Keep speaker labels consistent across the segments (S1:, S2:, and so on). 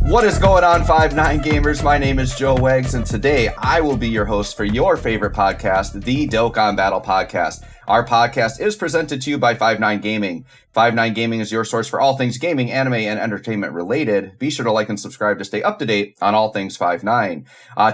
S1: What is going on, 5'9 gamers? My name is JoeWags, and today I will be your host for your favorite podcast, the Dokkan Battle Podcast. Our podcast is presented to you by 5'9 Gaming. 5'9 Gaming is your source for all things gaming, anime, and entertainment related. Be sure to like and subscribe to stay up to date on all things 5'9.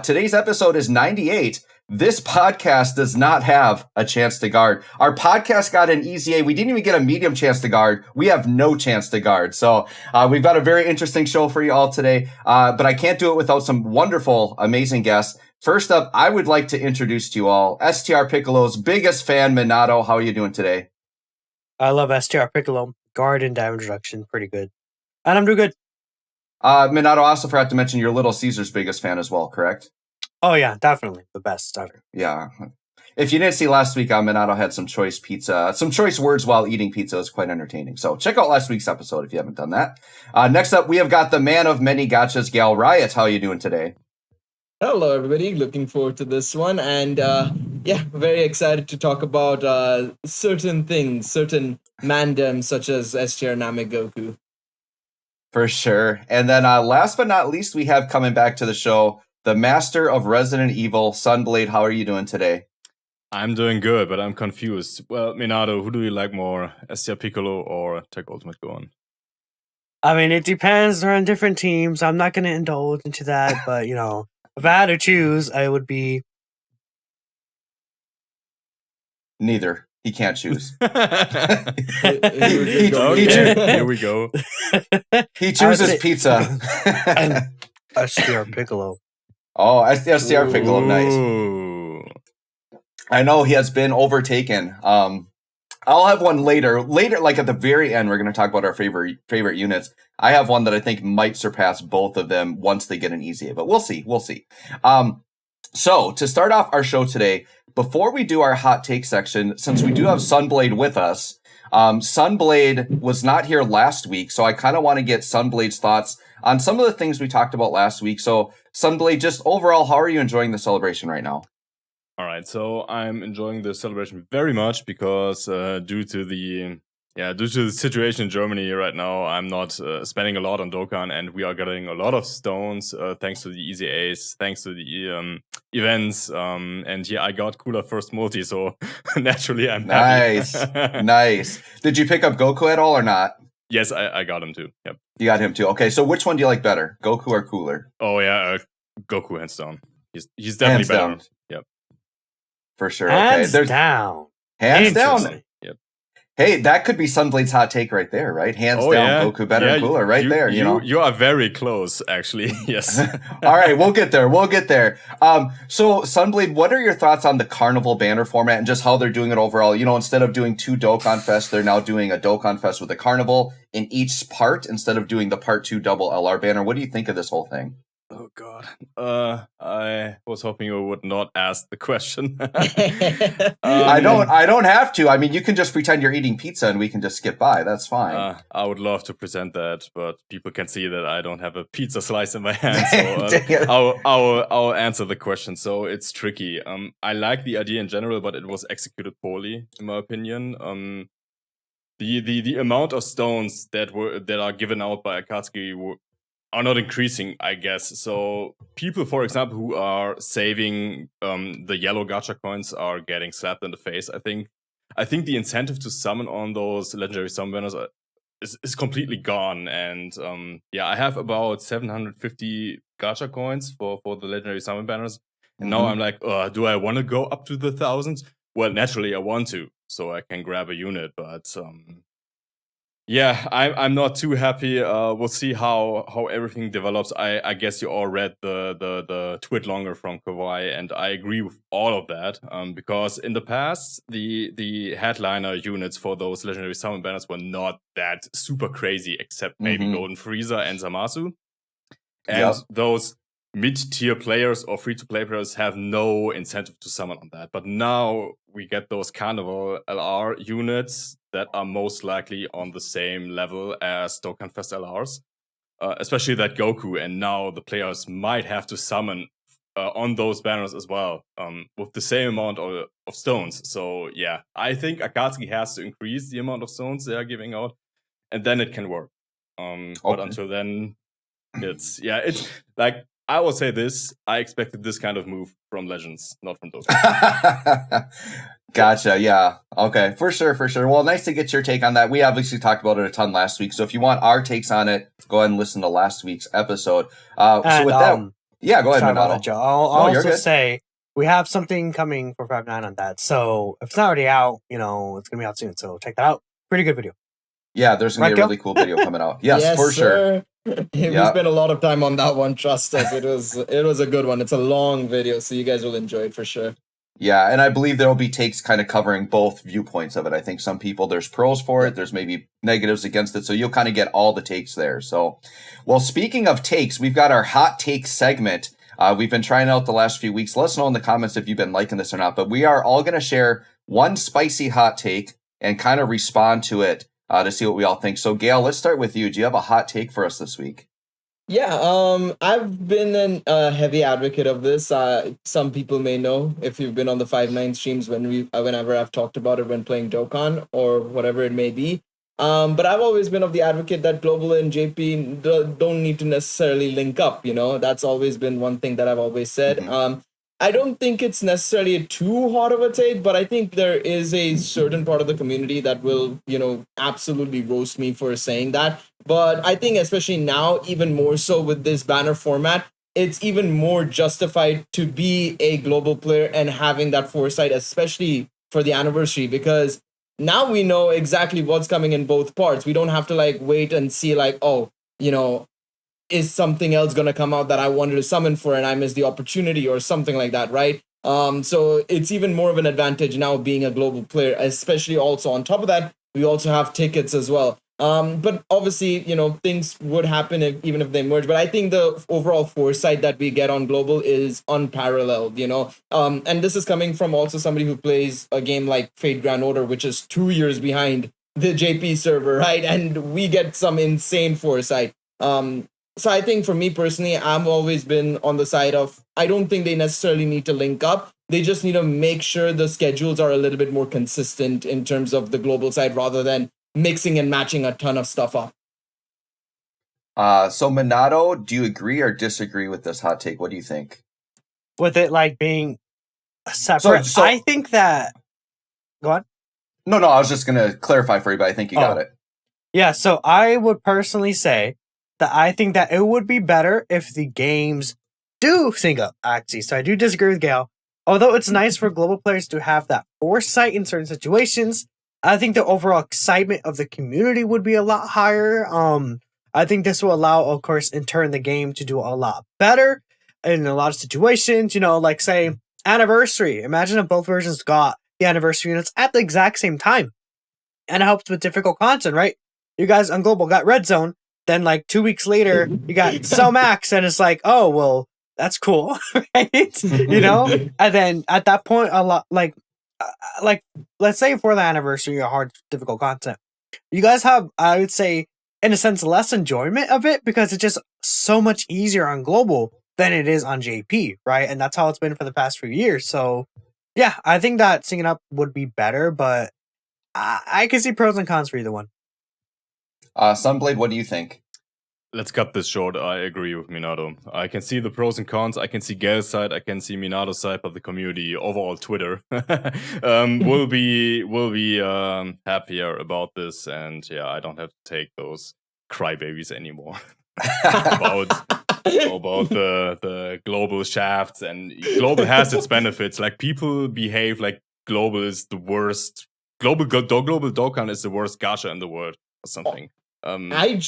S1: Today's episode is 98. This podcast does not have a chance to guard. Our podcast got an EZA. We didn't even get a medium chance to guard. We have no chance to guard. So we've got a very interesting show for you all today. But I can't do it without some wonderful, amazing guests. First up, I would like to introduce to you all STR Piccolo's biggest fan, Minato. How are you doing today?
S2: I love STR Piccolo. Guard and damage reduction. Pretty good. And I'm doing good.
S1: Minato, I also forgot to mention you're Little Caesar's biggest fan as well, correct?
S2: Oh, yeah, definitely. The best ever.
S1: Yeah. If you didn't see last week, Minato had some choice pizza, some choice words while eating pizza. It was quite entertaining. So check out last week's episode if you haven't done that. Next up, we have got the man of many gotchas, Galeriot. How are you doing today?
S3: Hello, everybody. Looking forward to this one. And very excited to talk about certain things, certain mandoms such as STR Namegoku.
S1: For sure. And then last but not least, we have coming back to the show, the master of Resident Evil, Sunblade. How are you doing today?
S4: I'm doing good, but I'm confused. Well, Minato, who do you like more, STR Piccolo or Tech Ultimate Gohan?
S2: I mean, it depends. They're on different teams. I'm not going to indulge into that, but, if I had to choose, I would be...
S1: Neither. He can't choose.
S4: Here we go.
S1: He chooses pizza.
S2: STR Piccolo.
S1: Oh, STR Piccolo, nice. I know he has been overtaken. I'll have one later. Later, like at the very end, we're going to talk about our favorite units. I have one that I think might surpass both of them once they get an EZA, but we'll see. So to start off our show today, before we do our hot take section, since we do have Sunblade with us, Sunblade was not here last week, so I kind of want to get Sunblade's thoughts on some of the things we talked about last week. So Sunblade, just overall, how are you enjoying the celebration right now?
S4: All right, so I'm enjoying the celebration very much because due to the situation in Germany right now, I'm not spending a lot on Dokkan, and we are getting a lot of stones thanks to the EZAs, thanks to the events, and yeah, I got cooler first multi, so naturally I'm happy.
S1: Nice. Did you pick up Goku at all or not?
S4: Yes, I got him too. Yep.
S1: You got him too. Okay, so which one do you like better, Goku or Cooler?
S4: Oh yeah, Goku hands down. He's definitely
S1: hands
S4: better.
S1: Down.
S4: Yep.
S1: For sure.
S2: Hands
S1: okay.
S2: down.
S1: Hands down.
S4: Yep.
S1: Hey, that could be Sunblade's hot take right there, right? Hands down, Goku better and Cooler right there.
S4: You are very close, actually. Yes.
S1: All right, we'll get there. So Sunblade, what are your thoughts on the Carnival banner format and just how they're doing it overall? Instead of doing 2 Dokkan Fest, they're now doing a Dokkan Fest with a Carnival in each part instead of doing the part 2 double LR banner. What do you think of this whole thing?
S4: Oh God. I was hoping you would not ask the question.
S1: I don't have to. I mean, you can just pretend you're eating pizza and we can just skip by. That's fine.
S4: I would love to present that, but people can see that I don't have a pizza slice in my hand. So I'll answer the question. So it's tricky. I like the idea in general, but it was executed poorly, in my opinion. The amount of stones that are given out by Akatsuki are not increasing, I guess. So people, for example, who are saving the yellow gacha coins are getting slapped in the face. I think the incentive to summon on those legendary summon banners is completely gone. And I have about 750 gacha coins for the legendary summon banners. And now I'm like, do I want to go up to the thousands? Well, naturally I want to, so I can grab a unit, but I'm not too happy. We'll see how everything develops. I guess you all read the tweet longer from Kawaii, and I agree with all of that. Because in the past, the headliner units for those legendary summon banners were not that super crazy, except maybe Golden Frieza and Zamasu. And those mid-tier players or free-to-play players have no incentive to summon on that. But now we get those Carnival LR units that are most likely on the same level as Dokkan Fest LRs, especially that Goku. And now the players might have to summon on those banners as well, with the same amount of stones. So yeah, I think Akatsuki has to increase the amount of stones they are giving out, and then it can work. But until then, it's like, I will say this: I expected this kind of move from Legends, not from Dokkan.
S1: Gotcha. Yeah. Okay. For sure. Well, nice to get your take on that. We obviously talked about it a ton last week. So if you want our takes on it, go ahead and listen to last week's episode. So with that, yeah, go ahead,
S2: Minato.
S1: Joe.
S2: I'll also say we have something coming for 5.9 on that. So if it's not already out, it's going to be out soon. So check that out. Pretty good video.
S1: Yeah, there's going to be a really cool video coming out. Yes, for sure.
S3: We spent a lot of time on that one. Trust us, it was a good one. It's a long video, so you guys will enjoy it for sure.
S1: Yeah, and I believe there will be takes kind of covering both viewpoints of it. I think some people, there's pros for it, there's maybe negatives against it, so you'll kind of get all the takes there. So, well, speaking of takes, we've got our hot take segment. We've been trying out the last few weeks. Let us know in the comments if you've been liking this or not, but we are all going to share one spicy hot take and kind of respond to it to see what we all think. So, Gail, let's start with you. Do you have a hot take for us this week?
S3: Yeah, I've been a heavy advocate of this. Some people may know if you've been on the 5.9 streams whenever I've talked about it when playing Dokkan or whatever it may be. But I've always been of the advocate that Global and JP don't need to necessarily link up. That's always been one thing that I've always said. Mm-hmm. I don't think it's necessarily too hot of a take, but I think there is a certain part of the community that will, absolutely roast me for saying that. But I think especially now, even more so with this banner format, it's even more justified to be a global player and having that foresight, especially for the anniversary, because now we know exactly what's coming in both parts. We don't have to wait and see is something else going to come out that I wanted to summon for and I missed the opportunity or something like that, right? So it's even more of an advantage now being a global player, especially also on top of that, we also have tickets as well. But obviously, things would happen even if they merge. But I think the overall foresight that we get on global is unparalleled, and this is coming from also somebody who plays a game like Fate Grand Order, which is 2 years behind the JP server, right? And we get some insane foresight. So I think for me personally, I've always been on the side of, I don't think they necessarily need to link up. They just need to make sure the schedules are a little bit more consistent in terms of the global side rather than mixing and matching a ton of stuff up.
S1: So Minato, do you agree or disagree with this hot take? What do you think?
S2: With it being separate, so I think that... Go on.
S1: No, I was just going to clarify for you, but I think you got it.
S2: Yeah, so I would personally say that I think that it would be better if the games do sync up, actually. So I do disagree with Gail. Although it's nice for global players to have that foresight in certain situations, I think the overall excitement of the community would be a lot higher. I think this will allow, of course, in turn, the game to do a lot better in a lot of situations. Like, say, Anniversary. Imagine if both versions got the Anniversary units at the exact same time. And it helps with difficult content, right? You guys on Global got Red Zone. Then 2 weeks later, you got So Max, and it's oh, well, that's cool, right? And then at that point, a lot, let's say for the Anniversary, a hard, difficult content, you guys have, I would say, in a sense, less enjoyment of it because it's just so much easier on Global than it is on JP, right? And that's how it's been for the past few years. So, yeah, I think that syncing up would be better, but I can see pros and cons for either one.
S1: Sunblade, what do you think?
S4: Let's cut this short. I agree with Minato. I can see the pros and cons. I can see Gail's side. I can see Minato's side, but the community, overall Twitter, will be happier about this. And yeah, I don't have to take those crybabies anymore about the global shafts. And global has its benefits. People behave like global is the worst. Global Dokkan is the worst gacha in the world or something.
S3: I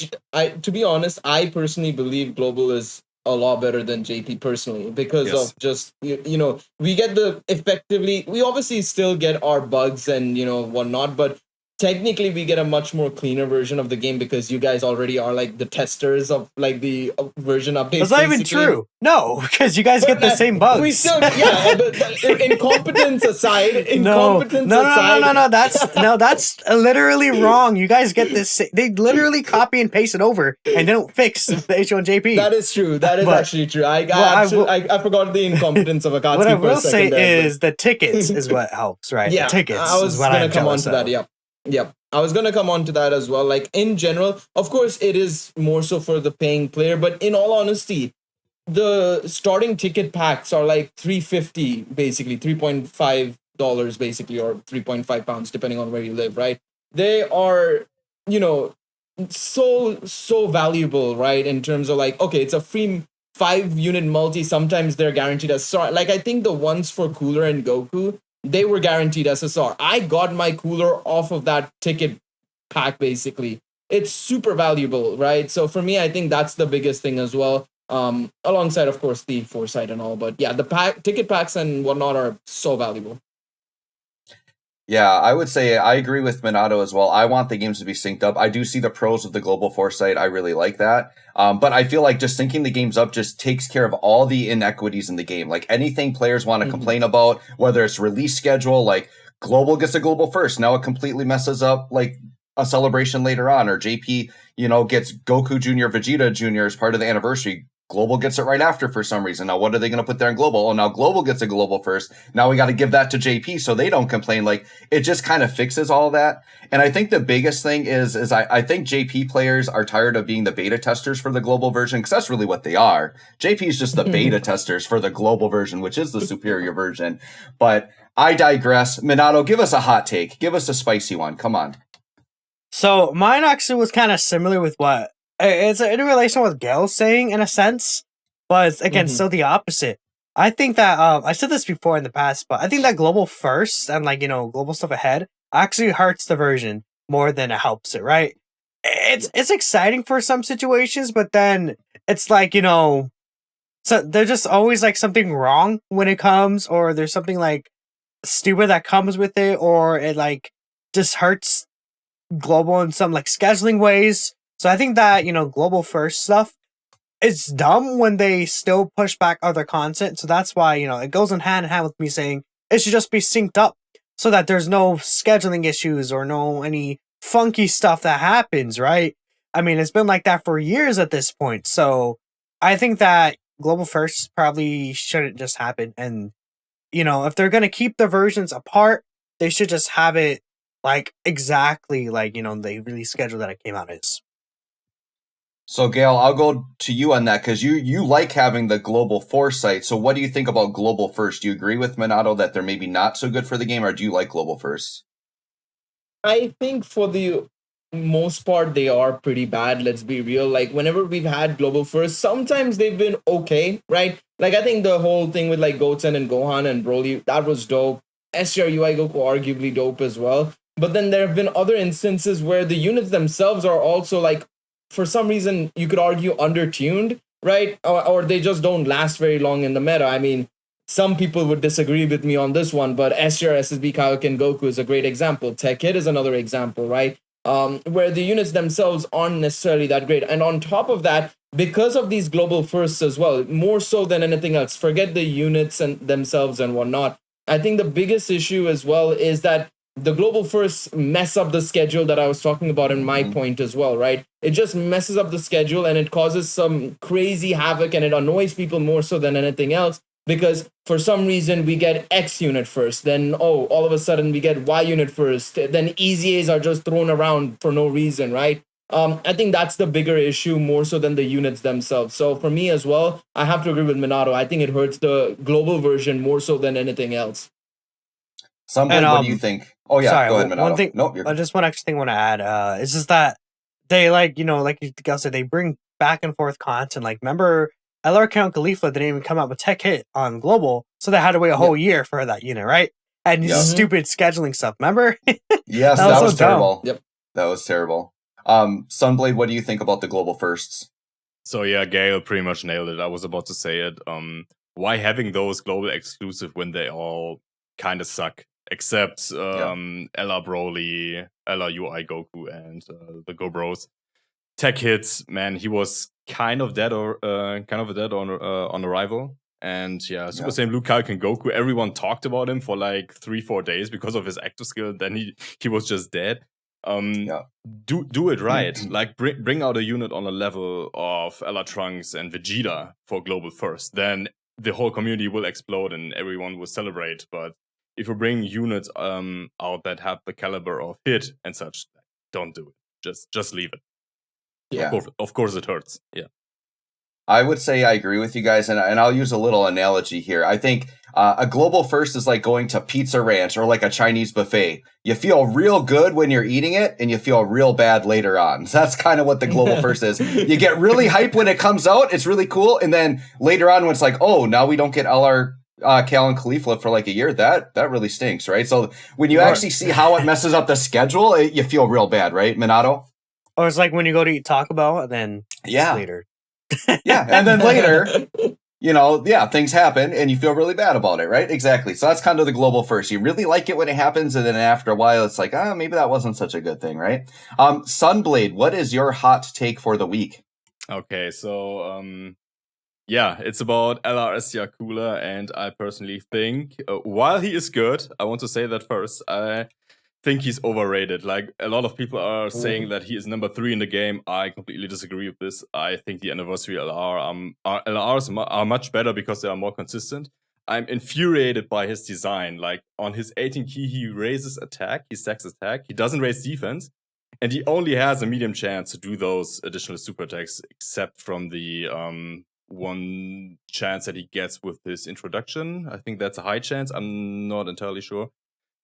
S3: to be honest, I personally believe global is a lot better than JP personally because of just we get we obviously still get our bugs and whatnot, but technically we get a much more cleaner version of the game because you guys already are the testers of the version updates.
S2: That's not even true. No, because you guys get the same bugs.
S3: We still, but incompetence aside,
S2: No, that's literally wrong. You guys get this. They literally copy and paste it over, and they don't fix the H1JP.
S3: That is true. That is actually true. I forgot the incompetence of Akatsuki.
S2: What I will say is the tickets is what helps, right?
S3: Yeah,
S2: the tickets.
S3: I was going to come on to that. Yep. I was gonna come on to that as well. Like in general, of course, it is more so for the paying player, but in all honesty, the starting ticket packs are like $3.50 basically, $3.5 basically, or £3.5 depending on where you live, right? They are, you know, so valuable, right? In terms of like, okay, it's a free 5 unit multi. Sometimes they're guaranteed as SAR. Like I think the ones for Cooler and Goku, they were guaranteed SSR. I got my Cooler off of that ticket pack basically. It's super valuable, right? So for me, I think that's the biggest thing as well. Alongside of course the foresight and all, but yeah, the ticket packs and whatnot are so valuable.
S1: Yeah, I would say I agree with Minato as well. I want the games to be synced up. I do see the pros of the global foresight. I really like that. But I feel like just syncing the games up just takes care of all the inequities in the game. Like anything players want to complain about, whether it's release schedule, like global gets a global first. Now it completely messes up like a celebration later on, or JP, gets Goku Jr., Vegeta Jr. as part of the anniversary. Global gets it right after for some reason. Now, what are they going to put there in global? Oh, now global gets a global first. Now we got to give that to JP so they don't complain. Like it just kind of fixes all that. And I think the biggest thing is I think JP players are tired of being the beta testers for the global version, because that's really what they are. JP is just the beta testers for the global version, which is the superior version. But I digress. Minato, give us a hot take. Give us a spicy one. Come on.
S2: So mine actually was kind of similar with what it's in relation with Gail's saying in a sense, but it's, again still the opposite. I think that I said this before in the past, but I think that global first and global stuff ahead actually hurts the version more than it helps it. Right? It's exciting for some situations, but then it's like so there's just always like something wrong when it comes, or there's something like stupid that comes with it, or it like just hurts global in some like scheduling ways. So I think that global first stuff is dumb when they still push back other content. So that's why it goes in hand with me saying it should just be synced up so that there's no scheduling issues or no any funky stuff that happens, right? I mean, it's been like that for years at this point. So I think that global first probably shouldn't just happen. And if they're gonna keep the versions apart, they should just have it like exactly like the release schedule that it came out is.
S1: So Gail, I'll go to you on that because you like having the global foresight. So what do you think about global first? Do you agree with Minato that they're maybe not so good for the game, or do you like global first?
S3: I think for the most part they are pretty bad, let's be real. Like whenever we've had global first, sometimes they've been okay, right? Like I think the whole thing with like Goten and Gohan and Broly, that was dope. SR UI Goku arguably dope as well. But then there have been other instances where the units themselves are also like, for some reason, you could argue undertuned, right? Or they just don't last very long in the meta. I mean, some people would disagree with me on this one, but SR, SSB, Kaioken, Goku is a great example. Tech Hit is another example, right? Where the units themselves aren't necessarily that great. And on top of that, because of these global firsts as well, more so than anything else, forget the units and themselves and whatnot. I think the biggest issue as well is that the global firsts mess up the schedule that I was talking about in my point as well, right? It just messes up the schedule and it causes some crazy havoc, and it annoys people more so than anything else, because for some reason we get X unit first, then all of a sudden we get Y unit first, then EZAs are just thrown around for no reason, right? I think that's the bigger issue more so than the units themselves. So for me as well, I have to agree with Minato. I think it hurts the global version more so than anything else.
S1: Sunblade, what do you think? Oh yeah,
S2: sorry,
S1: go ahead, Minato.
S2: one thing.
S1: Nope, you're
S2: Just one extra thing I want to add. It's just that they like you guys said, they bring back and forth content. Like remember, LR Count Khalifa didn't even come out with Tech Hit on global, so they had to wait a whole year for that unit, right? And stupid scheduling stuff. Remember?
S1: Yes, that was
S2: so
S1: terrible.
S3: Yep,
S1: that was terrible. Sunblade, what do you think about the global firsts?
S4: So yeah, Gail pretty much nailed it. I was about to say it. Why having those global exclusive when they all kind of suck? Except Ella Broly, Ella UI Goku, and the Go Bros. Tech Hits, man, he was kind of dead on arrival. And yeah, Super Saiyan Blue Kaioken Goku, everyone talked about him for like 3-4 days because of his active skill. Then he was just dead. Do it right. Like bring out a unit on a level of Ella Trunks and Vegeta for global first. Then the whole community will explode and everyone will celebrate. But if you bring units out that have the caliber of Hit and such, don't do it. Just leave it.
S1: Yeah.
S4: Of course it hurts. Yeah.
S1: I would say I agree with you guys, and I'll use a little analogy here. I think a global first is like going to Pizza Ranch or like a Chinese buffet. You feel real good when you're eating it, and you feel real bad later on. So that's kind of what the global first is. You get really hype when it comes out. It's really cool. And then later on when it's like, oh, now we don't get LR Cal and Khalifa for like a year, that really stinks, right? So when you actually see how it messes up the schedule, you feel real bad, right, Minato?
S2: Or it's like when you go to eat Taco Bell and then later.
S1: Yeah, and then later, things happen and you feel really bad about it, right? Exactly. So that's kind of the global first. You really like it when it happens, and then after a while, it's like, maybe that wasn't such a good thing, right? Sunblade, what is your hot take for the week?
S4: Okay, so it's about LRS Yakula, and I personally think while he is good, I want to say that first. I think he's overrated. Like, a lot of people are saying that he is number 3 in the game. I completely disagree with this. I think the anniversary LRs are much better because they are more consistent. I'm infuriated by his design. Like, on his 18 key, he raises attack, he stacks attack, he doesn't raise defense, and he only has a medium chance to do those additional super attacks, except from the one chance that he gets with his introduction. I think that's a high chance. I'm not entirely sure.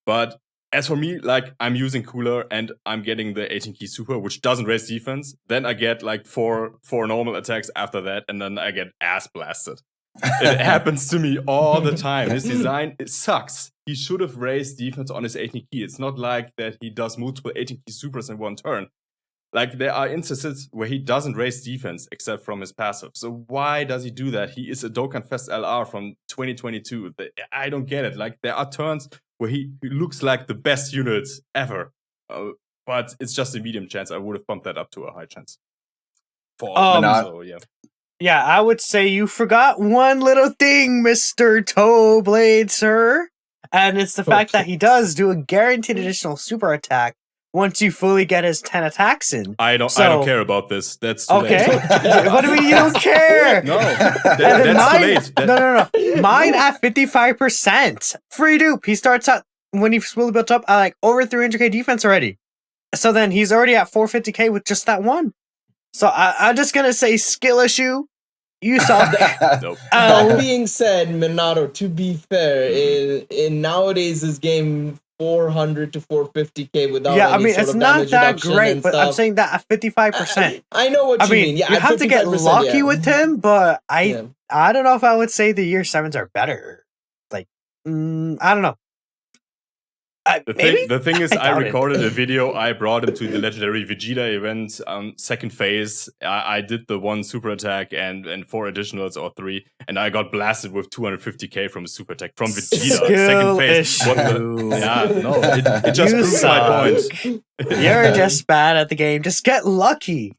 S4: But as for me, like, I'm using Cooler and I'm getting the 18 key super, which doesn't raise defense. Then I get like four normal attacks after that, and then I get ass blasted. It happens to me all the time. His design, it sucks. He should have raised defense on his 18 key. It's not like that he does multiple 18 key supers in one turn. Like, there are instances where he doesn't raise defense except from his passive. So why does he do that? He is a Dokkan Fest LR from 2022. I don't get it. Like, there are turns where he looks like the best unit ever. But it's just a medium chance. I would have bumped that up to a high chance.
S2: Yeah, I would say you forgot one little thing, Mr. Toeblade, sir. And it's the fact that he does do a guaranteed additional super attack once you fully get his 10 attacks in.
S4: I don't care about this. That's too
S2: okay.
S4: late.
S2: What do you mean you don't care?
S4: No, that's too late.
S2: No. Mine at 55%. Free dupe. He starts out, when he's fully built up, at like over 300k defense already. So then he's already at 450k with just that one. So I'm just going to say skill issue. You saw that.
S4: Nope.
S3: That being said, Minato, to be fair, in nowadays this game, 400 to 450k without
S2: it's not that great, but I'm saying that at 55%.
S3: I know what you mean. Yeah,
S2: you have to get lucky with him, but I don't know if I would say the year 7s are better. Like, I don't know.
S4: The thing is, I recorded a video. I brought him to the legendary Vegeta event, second phase. I did the one super attack and 4 additionals or 3, and I got blasted with 250k from a super attack from Vegeta. Second phase. It just proves my point.
S2: You're just bad at the game. Just get lucky.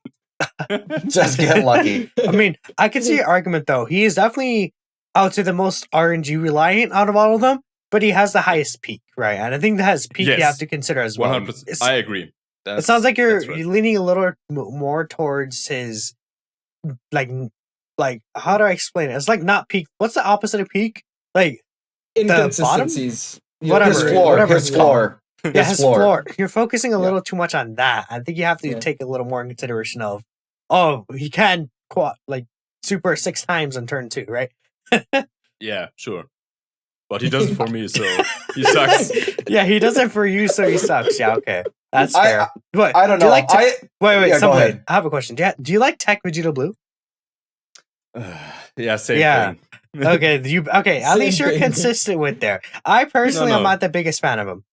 S1: Just get lucky.
S2: I mean, I can see your argument though. He is definitely, I would say, the most RNG reliant out of all of them. But he has the highest peak, right? And I think that has peak you have to consider as well.
S4: 100%. I agree.
S2: It sounds like you're leaning a little more towards his, like, how do I explain it? It's like not peak. What's the opposite of peak? Like,
S3: inconsistencies.
S2: Whatever.
S1: His floor.
S2: Yeah, his floor. You're focusing a little too much on that. I think you have to take a little more in consideration of, he can super 6 times on turn 2, right?
S4: Yeah, sure. But he does it for me, so he sucks.
S2: Yeah, he does it for you, so he sucks. Yeah, okay. That's fair.
S1: I don't know.
S2: Wait, I have a question. Do you like Tech Vegeta Blue?
S4: Yeah, same thing.
S2: Okay, at least you're consistent with there. I personally am not the biggest fan of him.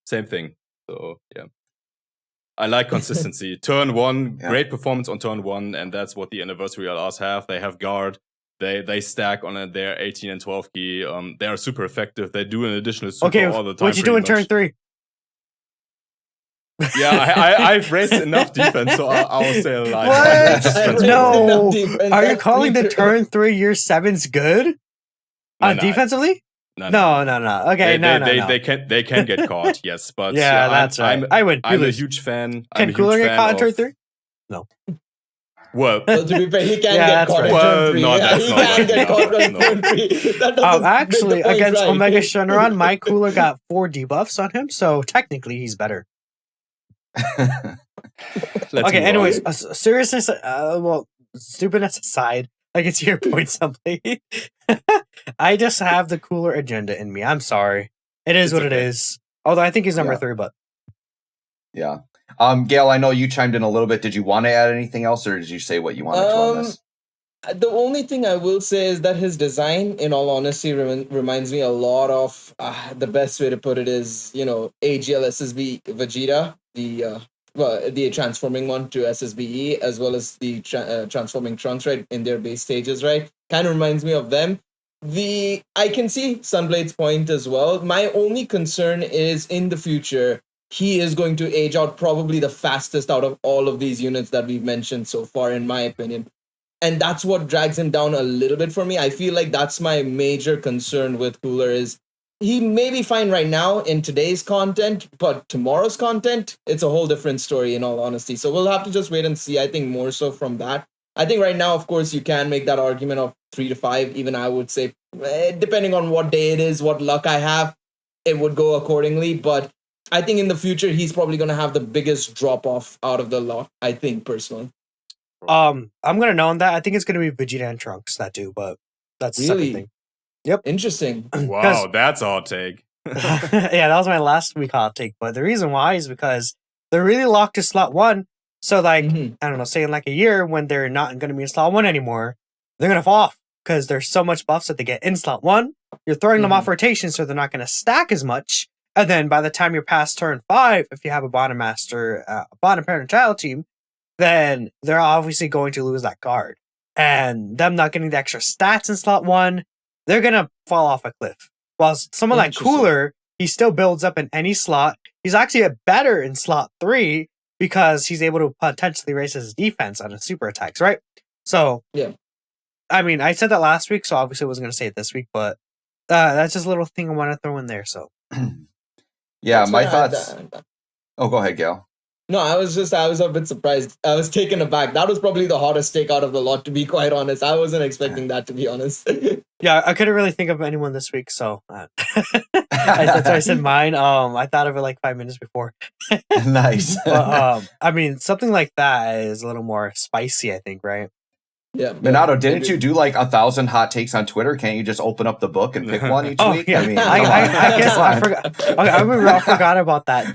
S4: Same thing. So, yeah. I like consistency. Turn 1, great performance on turn 1, and that's what the anniversary LRs have. They have guard. They stack on their 18 and 12 key. They are super effective. They do an additional super all the time.
S2: What you do in turn 3?
S4: Yeah, I've raised enough defense, so I'll stay alive.
S2: What? No. Are you calling the turn 3 year 7s good? Defensively? No. Okay,
S4: They can get caught, yes, but
S2: that's right. I'm
S4: a huge fan.
S2: Can Cooler get caught in turn 3? No.
S4: Well,
S3: to be fair, he can get caught in turn 3.
S4: No, that's
S3: he can get caught in turn 3.
S2: Actually, against Omega Shenron, my Cooler got 4 debuffs on him, so technically he's better.
S4: Let's
S2: Okay,
S4: move
S2: anyways,
S4: on.
S2: seriousness, stupidness aside, like it's your point, Sunblade. I just have the cooler agenda in me. I'm sorry. It is
S4: It's
S2: what
S4: okay.
S2: it is. Although I think he's number
S1: Yeah.
S2: 3, but
S1: Yeah. Gail, I know you chimed in a little bit. Did you want to add anything else, or did you say what you wanted to on this?
S3: The only thing I will say is that his design, in all honesty, reminds me a lot of the best way to put it is, AGL SSB Vegeta, the transforming one to SSBE, as well as the transforming Trunks, right, in their base stages, right? Kind of reminds me of them. I can see Sunblade's point as well. My only concern is in the future, he is going to age out probably the fastest out of all of these units that we've mentioned so far, in my opinion. And that's what drags him down a little bit for me. I feel like that's my major concern with Cooler is he may be fine right now in today's content, but tomorrow's content, it's a whole different story in all honesty. So we'll have to just wait and see. I think more so from that. I think right now, of course, you can make that argument of 3 to 5. Even I would say, depending on what day it is, what luck I have, it would go accordingly. But I think in the future, he's probably going to have the biggest drop off out of the lot, I think, personally.
S2: I'm gonna know on that. I think it's gonna be Vegeta and Trunks that do, but that's the second thing. Yep.
S3: Interesting.
S4: Wow, that's a hot take.
S2: Yeah, that was my last week hot take. But the reason why is because they're really locked to slot 1. So like, I don't know, say in like a year when they're not gonna be in slot 1 anymore, they're gonna fall off because there's so much buffs that they get in slot 1. You're throwing them off rotation, so they're not gonna stack as much. And then by the time you're past turn 5, if you have a bottom master, bottom parent child team, then they're obviously going to lose that card. And them not getting the extra stats in slot 1, they're going to fall off a cliff. While someone like Cooler, he still builds up in any slot. He's actually better in slot 3 because he's able to potentially raise his defense on his super attacks, right? So,
S3: yeah.
S2: I mean, I said that last week, so obviously I wasn't going to say it this week, but that's just a little thing I want to throw in there. So,
S1: yeah, my thoughts. Oh, go ahead, Gail.
S3: No, I was a bit surprised. I was taken aback. That was probably the hottest take out of the lot, to be quite honest. I wasn't expecting that, to be honest.
S2: Yeah, I couldn't really think of anyone this week, so that's why I said mine. I thought of it like 5 minutes before.
S1: Nice.
S2: But, I mean, something like that is a little more spicy, I think, right?
S3: Yeah.
S1: Minato, didn't you do like 1,000 hot takes on Twitter? Can't you just open up the book and pick one each week?
S2: Yeah.
S1: I mean,
S2: I guess I forgot. Okay, I forgot about that.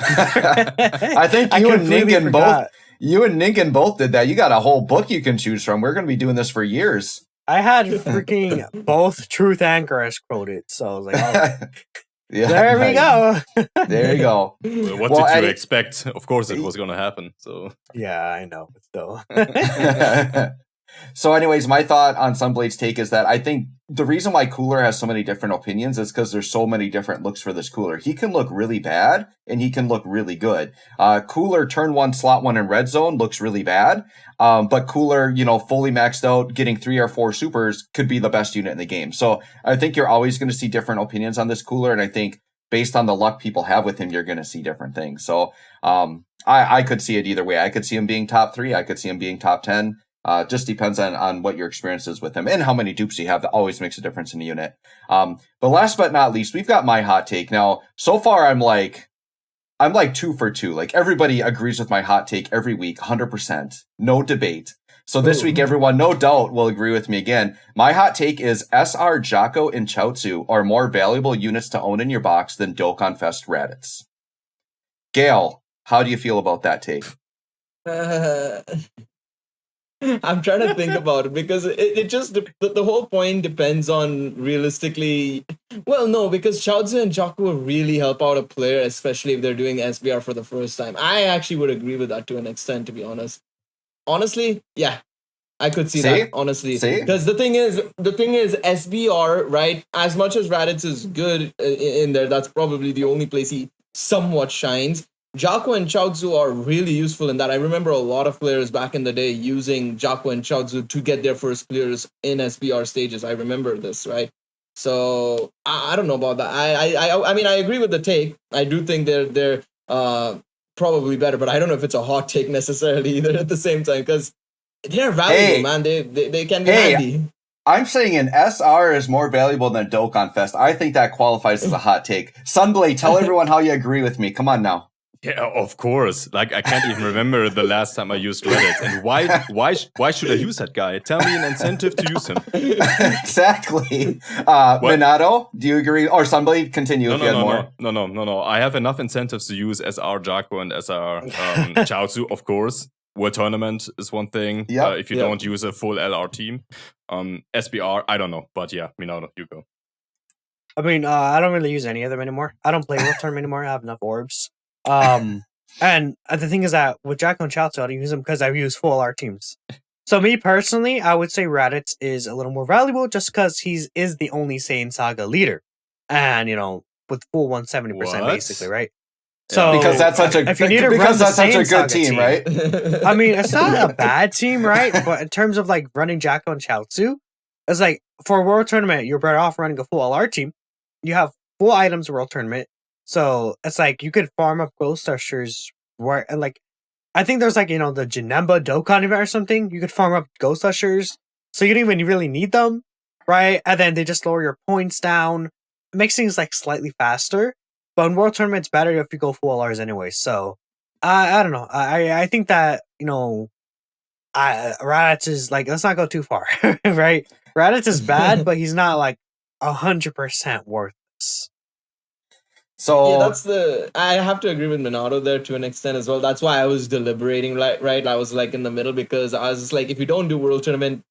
S1: I think you and Ninkin both did that. You got a whole book you can choose from. We're going to be doing this for years.
S2: I had freaking both Truth and Crash quoted, so I was like, oh. Yeah, there we go.
S1: There you go.
S4: What did you expect? Of course, it was going to happen. So
S2: yeah, I know, but still.
S1: So anyways, my thought on Sunblade's take is that I think the reason why Cooler has so many different opinions is because there's so many different looks for this Cooler. He can look really bad and he can look really good. Cooler turn 1, slot 1 in red zone looks really bad. But Cooler, fully maxed out, getting 3 or 4 supers could be the best unit in the game. So I think you're always going to see different opinions on this Cooler. And I think based on the luck people have with him, you're going to see different things. So I could see it either way. I could see him being top 3. I could see him being top 10. Just depends on what your experience is with him and how many dupes you have. That always makes a difference in a unit. But last but not least, we've got my hot take. Now, so far, I'm like 2 for 2. Like everybody agrees with my hot take every week, 100%, no debate. So this week, everyone, no doubt, will agree with me again. My hot take is SR, Jocko, and Chaozu are more valuable units to own in your box than Dokkan Fest Raditz. Gail, how do you feel about that take?
S3: I'm trying to think about it because it just the whole point depends on realistically. Well, no, because Chaozu and Jocko really help out a player, especially if they're doing SBR for the first time. I actually would agree with that to an extent, to be honest. Honestly, yeah, I could see that. Honestly, because the thing is SBR, right? As much as Raditz is good in there, that's probably the only place he somewhat shines. Jocko and Chaozu are really useful in that. I remember a lot of players back in the day using Jocko and Chaozu to get their first clears in SBR stages. I remember this, right? So I don't know about that. I mean, I agree with the take. I do think they're probably better, but I don't know if it's a hot take necessarily either at the same time because they're valuable, man. They can be handy.
S1: I'm saying an SR is more valuable than Dokkan Fest. I think that qualifies as a hot take. Sunblade, tell everyone how you agree with me. Come on now.
S4: Yeah, of course. Like I can't even remember the last time I used Reddit. And why should I use that guy? Tell me an incentive to use him.
S1: Exactly. Minato, do you agree? Or Sunblade, continue if you had more.
S4: No. I have enough incentives to use SR Jaco and SR Chaozu, of course. World Tournament is one thing. If you don't use a full LR team. SBR, I don't know. But yeah, Minato, you go.
S2: I mean, I don't really use any of them anymore. I don't play World Tournament anymore. I have enough orbs. And the thing is that with Jaco and Chaozu, I don't use them because I use full LR teams. So me personally, I would say Raditz is a little more valuable just because he is the only Saiyan Saga leader. And, with full 170% basically, right? So
S1: because that's such a good team, right?
S2: I mean, it's not a bad team, right? But in terms of like running Jaco and Chaozu, it's like for a World Tournament, you're better off running a full LR team. You have full items World Tournament, so it's like you could farm up Ghost Ushers. And like, I think there's like the Janemba Dokkan event or something. You could farm up Ghost Ushers, so you don't even really need them, right? And then they just lower your points down. It makes things like slightly faster. But in World Tournament, it's better if you go full LRs anyway. So I don't know. I think that Raditz is like, let's not go too far, right? Raditz is bad, but he's not like 100% worthless.
S1: So
S3: I have to agree with Minato there to an extent as well. That's why I was deliberating, right? I was like in the middle because I was just like, if you don't do World Tournament,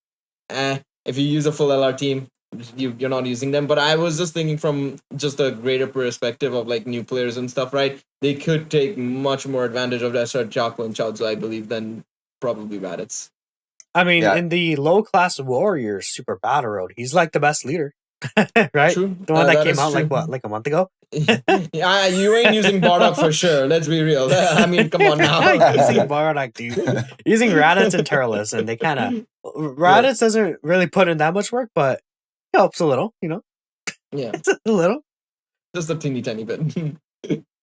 S3: if you use a full LR team, you're not using them. But I was just thinking from just a greater perspective of like new players and stuff, right? They could take much more advantage of SR Jaco and Chaozu, I believe, than probably Raditz.
S2: I mean, in the low class Warriors Super Battle Road, he's like the best leader, right?
S3: True.
S2: The one that came out like a month ago.
S3: Yeah, you ain't using Bardock for sure. Let's be real. I mean, come on now.
S2: Using Bardock, dude. Using Raditz and Turles, and they kind of Raditz doesn't really put in that much work, but it helps a little,
S3: Yeah,
S2: it's a little,
S3: just a teeny tiny bit.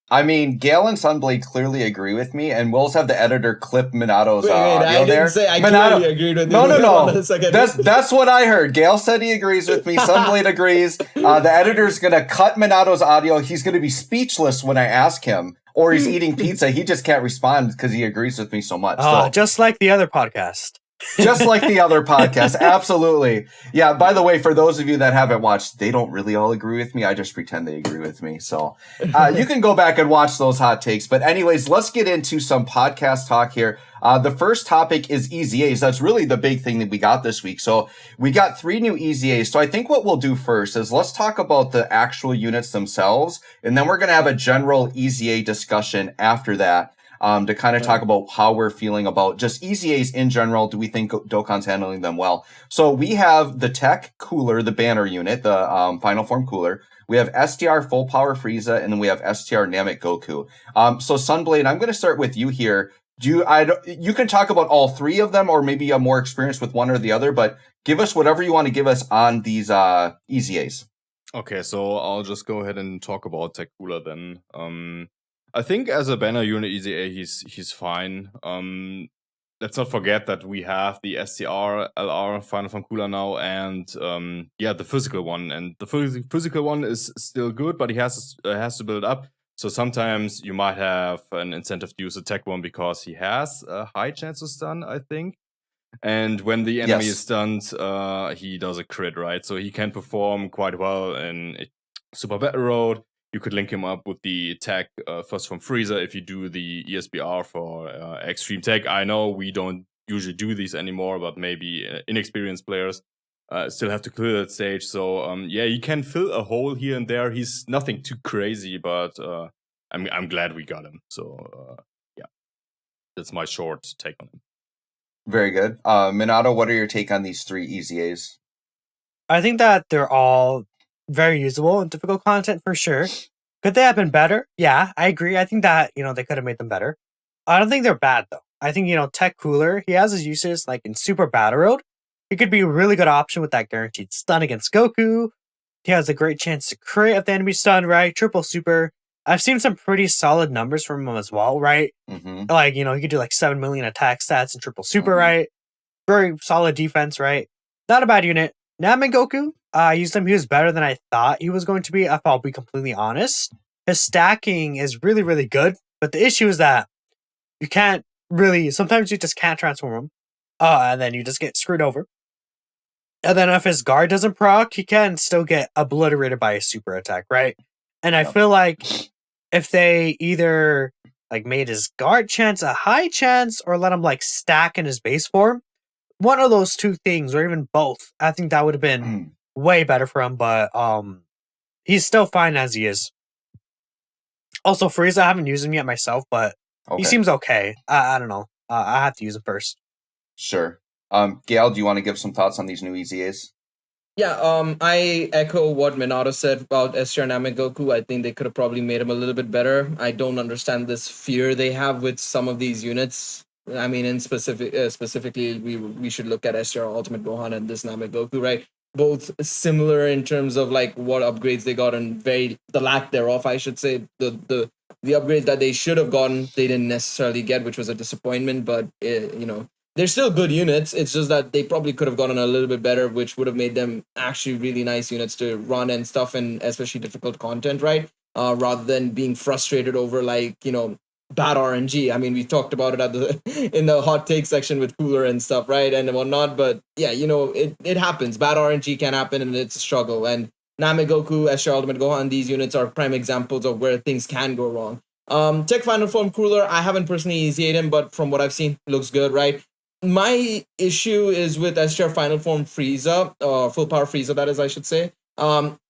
S1: I mean, Gale and Sunblade clearly agree with me, and we'll have the editor clip Minato's audio there.
S3: I clearly agreed with you.
S1: No. That's what I heard. Gale said he agrees with me. Sunblade agrees. The editor's going to cut Minato's audio. He's going to be speechless when I ask him, or he's eating pizza. He just can't respond because he agrees with me so much.
S2: Just like the other podcast.
S1: Just like the other podcast. Absolutely. Yeah, by the way, for those of you that haven't watched, they don't really all agree with me. I just pretend they agree with me. So you can go back and watch those hot takes. But anyways, let's get into some podcast talk here. The first topic is EZAs. That's really the big thing that we got this week. So we got 3 new EZAs. So I think what we'll do first is let's talk about the actual units themselves. And then we're going to have a general EZA discussion after that. To kind of talk about how we're feeling about just EZAs in general. Do we think Dokkan's handling them well? So we have the Tech Cooler, the banner unit, the Final Form Cooler. We have STR Full Power Frieza, and then we have STR Namek Goku. So Sunblade, I'm going to start with you here. You can talk about all 3 of them, or maybe you're more experienced with one or the other, but give us whatever you want to give us on these EZAs.
S4: Okay, so I'll just go ahead and talk about Tech Cooler then. I think as a banner unit EZA, he's fine. Let's not forget that we have the STR LR Final Form Cooler now, and the physical one. And the physical one is still good, but he has to build up. So sometimes you might have an incentive to use the tech one because he has a high chance to stun, I think. And when the enemy is stunned, he does a crit, right? So he can perform quite well in Super Battle Road. You could link him up with the tech first from Frieza if you do the ESBR for Extreme Tech. I know we don't usually do these anymore, but maybe inexperienced players still have to clear that stage. So you can fill a hole here and there. He's nothing too crazy, but I'm glad we got him. So that's my short take on him.
S1: Very good. Minato, what are your take on these 3 EZAs?
S2: I think that they're all very usable and difficult content for sure. Could they have been better? Yeah, I agree. I think that, they could have made them better. I don't think they're bad though. I think, Tech Cooler, he has his uses like in Super Battle Road. He could be a really good option with that guaranteed stun against Goku. He has a great chance to crit if the enemy's stunned, right? Triple Super. I've seen some pretty solid numbers from him as well, right?
S1: Mm-hmm.
S2: Like, he could do like 7 million attack stats and Triple Super, right? Very solid defense, right? Not a bad unit. Namek Goku, I used him. He was better than I thought he was going to be, if I'll be completely honest. His stacking is really, really good. But the issue is that you can't really, sometimes you just can't transform him. And then you just get screwed over. And then if his guard doesn't proc, he can still get obliterated by a super attack, right? And I feel like if they either like made his guard chance a high chance or let him like stack in his base form, one of those two things, or even both, I think that would have been way better for him. But he's still fine as he is. Also, Frieza, I haven't used him yet myself, but he seems okay. I don't know. I have to use him first.
S1: Sure. Gail, do you want to give some thoughts on these new EZAs?
S3: Yeah, I echo what Minato said about SR Namegoku. I think they could have probably made him a little bit better. I don't understand this fear they have with some of these units. I mean, in specifically, we should look at SR Ultimate Gohan and this Namegoku, right? Both similar in terms of like what upgrades they got and the lack thereof, I should say. The upgrades that they should have gotten, they didn't necessarily get, which was a disappointment. But they're still good units. It's just that they probably could have gotten a little bit better, which would have made them actually really nice units to run and stuff, and especially difficult content, right? Rather than being frustrated over bad RNG. I mean, we talked about it in the hot take section with Cooler and stuff, right, and whatnot. But yeah, it happens. Bad RNG can happen, and it's a struggle. And Namegoku, SR Ultimate Gohan, these units are prime examples of where things can go wrong. Tech Final Form Cooler, I haven't personally EZA'd him, but from what I've seen, looks good, right? My issue is with SR Final Form Frieza, Full Power Frieza, that is, I should say.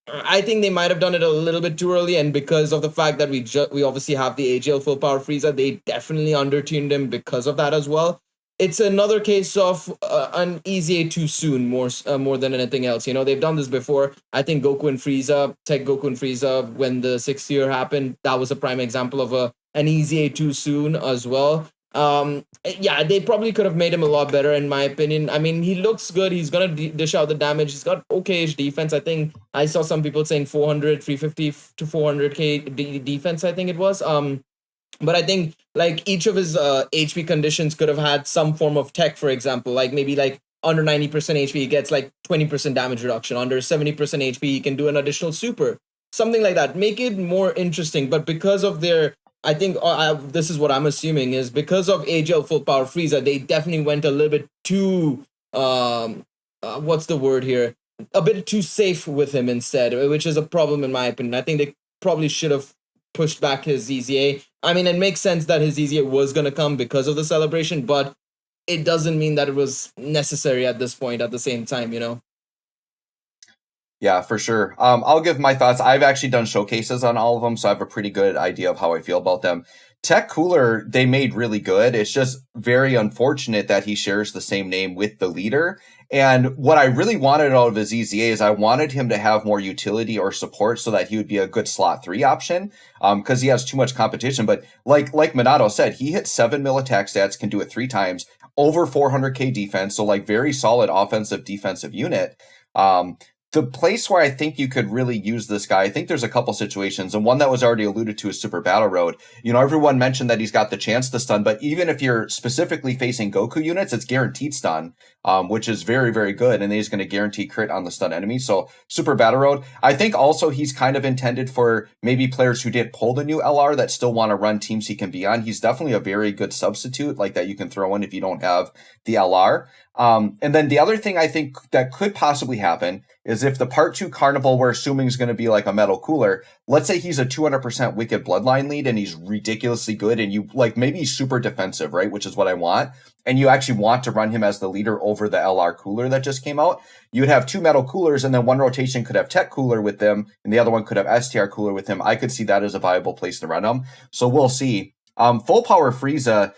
S3: I think they might have done it a little bit too early, and because of the fact that we obviously have the AGL Full Power Frieza, they definitely undertuned him because of that as well. It's another case of an EZA too soon, more than anything else. They've done this before. I think Goku and Frieza, Tech Goku and Frieza, when the 6th year happened, that was a prime example of an EZA too soon as well. Yeah, they probably could have made him a lot better, in my opinion. I mean, he looks good. He's gonna dish out the damage. He's got okay-ish defense. I think I saw some people saying 350 to 400k defense, I think it was. But I think like each of his HP conditions could have had some form of tech, for example, like maybe like under 90% HP, he gets like 20% damage reduction. Under 70% HP, he can do an additional super. Something like that. Make it more interesting. But because of their, I think this is what I'm assuming, is because of AGL Full Power Frieza, they definitely went a little bit too, what's the word here? A bit too safe with him instead, which is a problem in my opinion. I think they probably should have pushed back his EZA. I mean, it makes sense that his EZA was going to come because of the celebration, but it doesn't mean that it was necessary at this point at the same time,
S1: Yeah, for sure. I'll give my thoughts. I've actually done showcases on all of them, so I have a pretty good idea of how I feel about them. Tech Cooler, they made really good. It's just very unfortunate that he shares the same name with the leader. And what I really wanted out of his EZA is I wanted him to have more utility or support so that he would be a good slot 3 option, because he has too much competition. But like Minato said, he hits 7 mil attack stats, can do it 3 times, over 400k defense, so like very solid offensive defensive unit. The place where I think you could really use this guy, I think there's a couple situations, and one that was already alluded to is Super Battle Road. Everyone mentioned that he's got the chance to stun, but even if you're specifically facing Goku units, it's guaranteed stun, which is very, very good, and he's going to guarantee crit on the stun enemy. So Super Battle Road, I think also he's kind of intended for maybe players who did pull the new LR that still want to run teams he can be on. He's definitely a very good substitute like that you can throw in if you don't have the LR. And then the other thing I think that could possibly happen is if the part 2 Carnival we're assuming is going to be like a Metal Cooler, let's say he's a 200% Wicked Bloodline lead and he's ridiculously good and you like maybe he's super defensive, right? Which is what I want. And you actually want to run him as the leader over the LR Cooler that just came out. You would have 2 Metal Coolers and then one rotation could have Tech Cooler with them and the other one could have STR Cooler with him. I could see that as a viable place to run him. So we'll see. Full Power Frieza,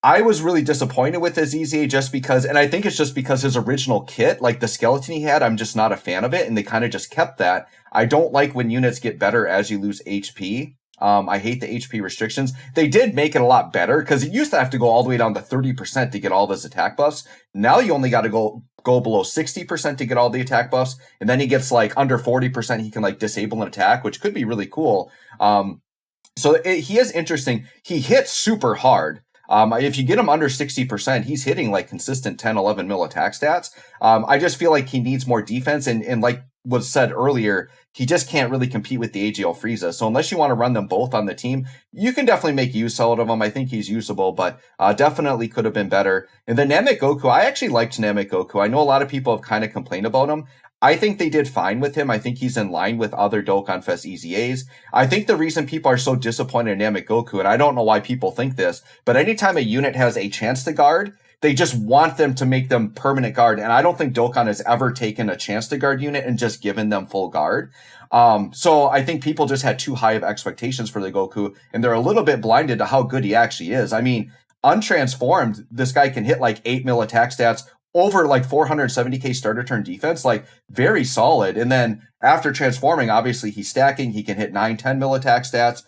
S1: I was really disappointed with his EZA just because, and I think it's just because his original kit, like the skeleton he had, I'm just not a fan of it, and they kind of just kept that. I don't like when units get better as you lose HP. I hate the HP restrictions. They did make it a lot better, because it used to have to go all the way down to 30% to get all of his attack buffs. Now you only got to go below 60% to get all the attack buffs, and then he gets like under 40%, he can like disable an attack, which could be really cool. He is interesting. He hits super hard. If you get him under 60%, he's hitting like consistent 10, 11 mil attack stats. I just feel like he needs more defense. And like was said earlier, he just can't really compete with the AGL Frieza. So unless you want to run them both on the team, you can definitely make use out of him. I think he's usable, but definitely could have been better. And then Namek Goku, I actually liked Namek Goku. I know a lot of people have kind of complained about him. I think they did fine with him. I think he's in line with other Dokkan Fest EZAs. I think the reason people are so disappointed in Namek Goku, and I don't know why people think this, but anytime a unit has a chance to guard, they just want them to make them permanent guard. And I don't think Dokkan has ever taken a chance to guard unit and just given them full guard. So I think people just had too high of expectations for the Goku, and they're a little bit blinded to how good he actually is. I mean, untransformed, this guy can hit like 8 mil attack stats, over like 470k starter turn defense, like very solid. And then after transforming, obviously he's stacking. He can hit 9-10 mil attack stats.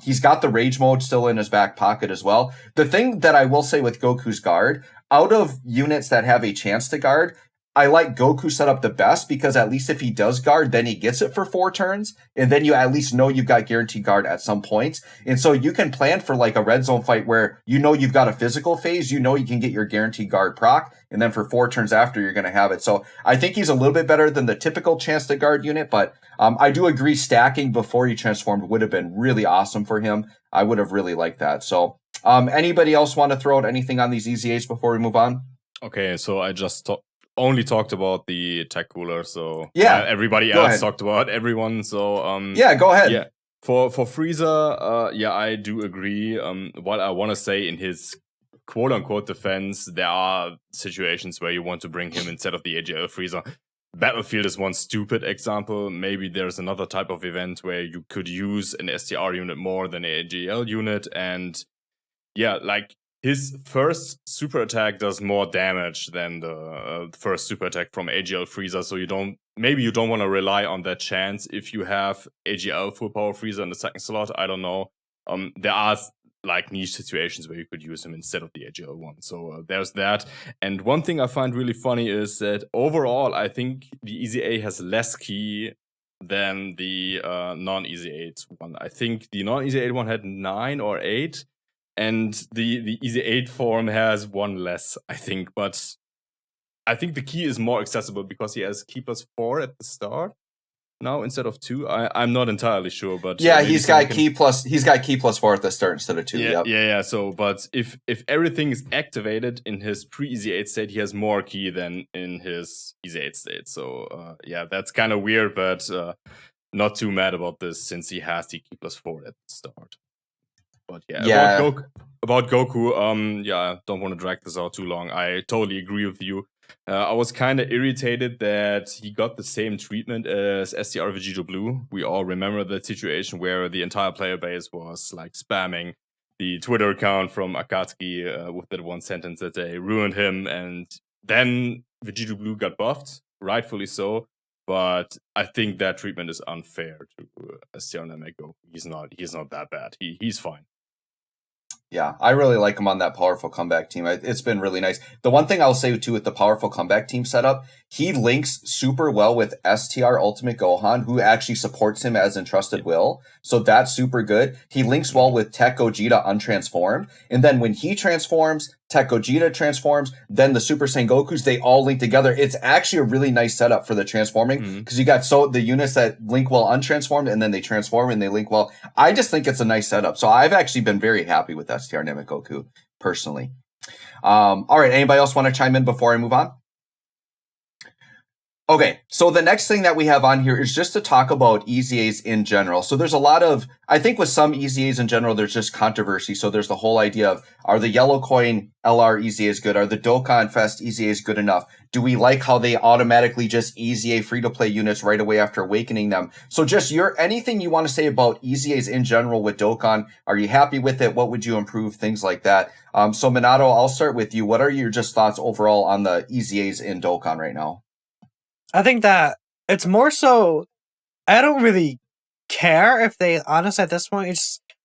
S1: He's got the rage mode still in his back pocket as well. The thing that I will say with Goku's guard, out of units that have a chance to guard, I like Goku set up the best because at least if he does guard, then he gets it for 4 turns. And then you at least know you've got guaranteed guard at some points. And so you can plan for like a red zone fight where you know you've got a physical phase, you know you can get your guaranteed guard proc. And then for 4 turns after, you're going to have it. So I think he's a little bit better than the typical chance to guard unit. But I do agree stacking before he transformed would have been really awesome for him. I would have really liked that. So anybody else want to throw out anything on these EZAs before we move on?
S4: Okay, so I just only talked about the tech cooler, so
S1: yeah,
S4: everybody else talked about everyone. So
S1: yeah, go ahead.
S4: Yeah, for Frieza, yeah, I do agree. What I want to say in his quote unquote defense, there are situations where you want to bring him instead of the AGL Frieza. Battlefield is one stupid example. Maybe there's another type of event where you could use an STR unit more than an AGL unit, and yeah, like his first super attack does more damage than the first super attack from AGL Frieza, so you don't want to rely on that chance if you have AGL full power Frieza in the second slot. I don't know. There are like niche situations where you could use him instead of the AGL one. So there's that. And one thing I find really funny is that overall, I think the EZA has less key than the non-EZ8 one. I think the non-EZ8 one had 9 or 8. And the EZ8 form has 1 less, I think. But I think the key is more accessible because he has key plus 4 at the start now instead of 2. I'm not entirely sure, but
S1: yeah, he's got key plus 4 at the start instead of 2.
S4: Yeah. So, but if everything is activated in his pre-EZ8 state, he has more key than in his EZ8 state. So yeah, that's kind of weird, but not too mad about this since he has the key plus 4 at the start. But yeah. About Goku, yeah, don't want to drag this out too long. I totally agree with you. I was kind of irritated that he got the same treatment as STR Vegito Blue. We all remember that situation where the entire player base was like spamming the Twitter account from Akatsuki with that one sentence that they ruined him, and then Vegito Blue got buffed, rightfully so. But I think that treatment is unfair to STR Namek Goku. He's not that bad. He's fine.
S1: Yeah, I really like him on that powerful comeback team. It's been really nice. The one thing I'll say too with the powerful comeback team setup, he links super well with STR Ultimate Gohan, who actually supports him as Entrusted Will. So that's super good. He links well with Tech Gogeta untransformed. And then when he transforms, Tech Gogeta transforms, then the Super Saiyan Gokus, they all link together. It's actually a really nice setup for the transforming because you got the units that link well untransformed and then they transform and they link well. I just think it's a nice setup. So I've actually been very happy with STR Namek Goku personally. All right, anybody else want to chime in before I move on? Okay, so the next thing that we have on here is just to talk about EZAs in general. So there's a lot of, I think with some EZAs in general, there's just controversy. So there's the whole idea of, are the Yellow Coin LR EZAs good? Are the Dokkan Fest EZAs good enough? Do we like how they automatically just EZA free-to-play units right away after awakening them? So just anything you want to say about EZAs in general with Dokkan? Are you happy with it? What would you improve? Things like that. So Minato, I'll start with you. What are your just thoughts overall on the EZAs in Dokkan right now?
S2: I think that it's more so, I don't really care if they, honestly, at this point,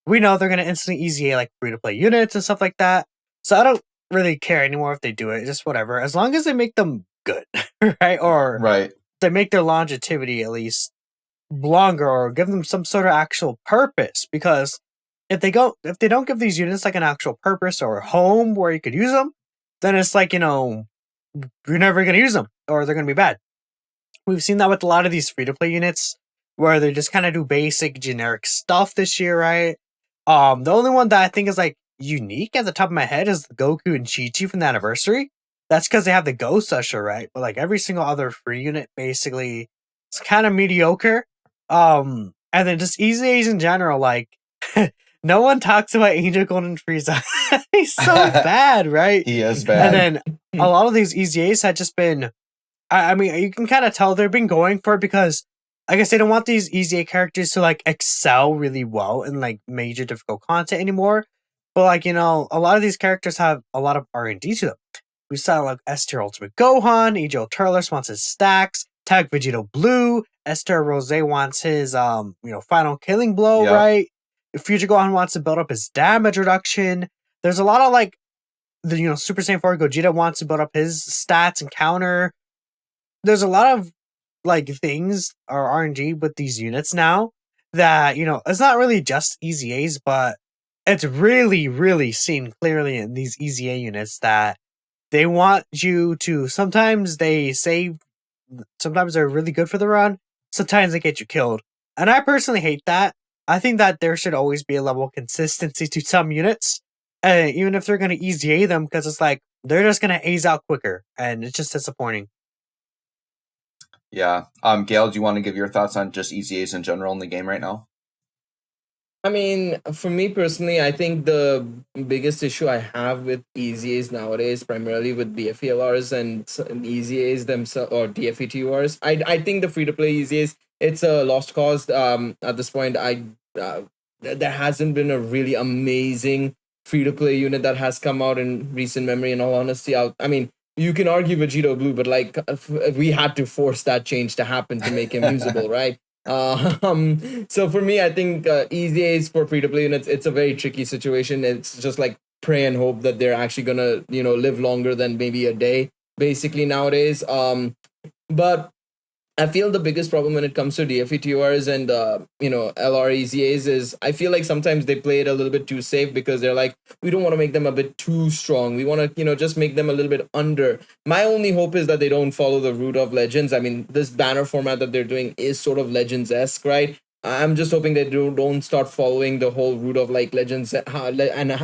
S2: we know they're going to instantly EZA like free-to-play units and stuff like that. So I don't really care anymore if they do it, just whatever. As long as they make them good, right? Or they make their longevity at least longer or give them some sort of actual purpose. Because if they don't give these units like an actual purpose or a home where you could use them, then it's like, you're never going to use them or they're going to be bad. We've seen that with a lot of these free-to-play units where they just kind of do basic generic stuff this year, right? The only one that I think is like unique at the top of my head is the Goku and Chi-Chi from the anniversary. That's because they have the Ghost Usher, right? But like every single other free unit basically it's kind of mediocre. And then just EZAs in general, like no one talks about Angel Golden Frieza. He's so bad, right?
S1: He is bad.
S2: And then a lot of these EZAs had just been I mean, you can kind of tell they've been going for it because I guess they don't want these EZA characters to like excel really well in like major difficult content anymore. But like, you know, a lot of these characters have a lot of R&D to them. We saw like S Tier Ultimate Gohan, EJ Turles wants his stacks, Tag Vegito Blue, S Tier Rose wants his final killing blow,
S1: Yep.
S2: right? Future Gohan wants to build up his damage reduction. There's a lot of like the Super Saiyan 4 Gogeta wants to build up his stats and counter. There's a lot of like things or RNG with these units now that it's not really just EZAs, but it's really, really seen clearly in these EZA units that they want you to. Sometimes they save, sometimes they're really good for the run, sometimes they get you killed, and I personally hate that. I think that there should always be a level of consistency to some units, even if they're going to EZA them, because it's like they're just going to ace out quicker, and it's just disappointing.
S1: Yeah. Gail, do you want to give your thoughts on just EZAs in general in the game right now?
S3: I mean, for me personally, I think the biggest issue I have with EZAs nowadays, primarily with BFELRs and EZAs themselves or DFETURs, I think the free to play EZAs, it's a lost cause. At this point, there hasn't been a really amazing free to play unit that has come out in recent memory. In all honesty, I mean, you can argue Vegito Blue, but like we had to force that change to happen to make him usable, right? So for me, I think EZAs for free to play units, it's a very tricky situation. It's just like pray and hope that they're actually gonna live longer than maybe a day, basically nowadays. But I feel the biggest problem when it comes to DFETURs and LREZAs is I feel like sometimes they play it a little bit too safe because they're like, we don't want to make them a bit too strong. We want to just make them a little bit under. My only hope is that they don't follow the route of Legends. I mean, this banner format that they're doing is sort of Legends-esque, right? I'm just hoping they don't start following the whole route of like Legends and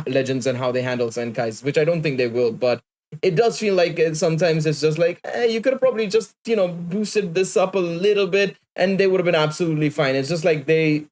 S3: Legends and how they handle Senkais, which I don't think they will, but it does feel like sometimes it's just like you could have probably just boosted this up a little bit and they would have been absolutely fine. It's just like they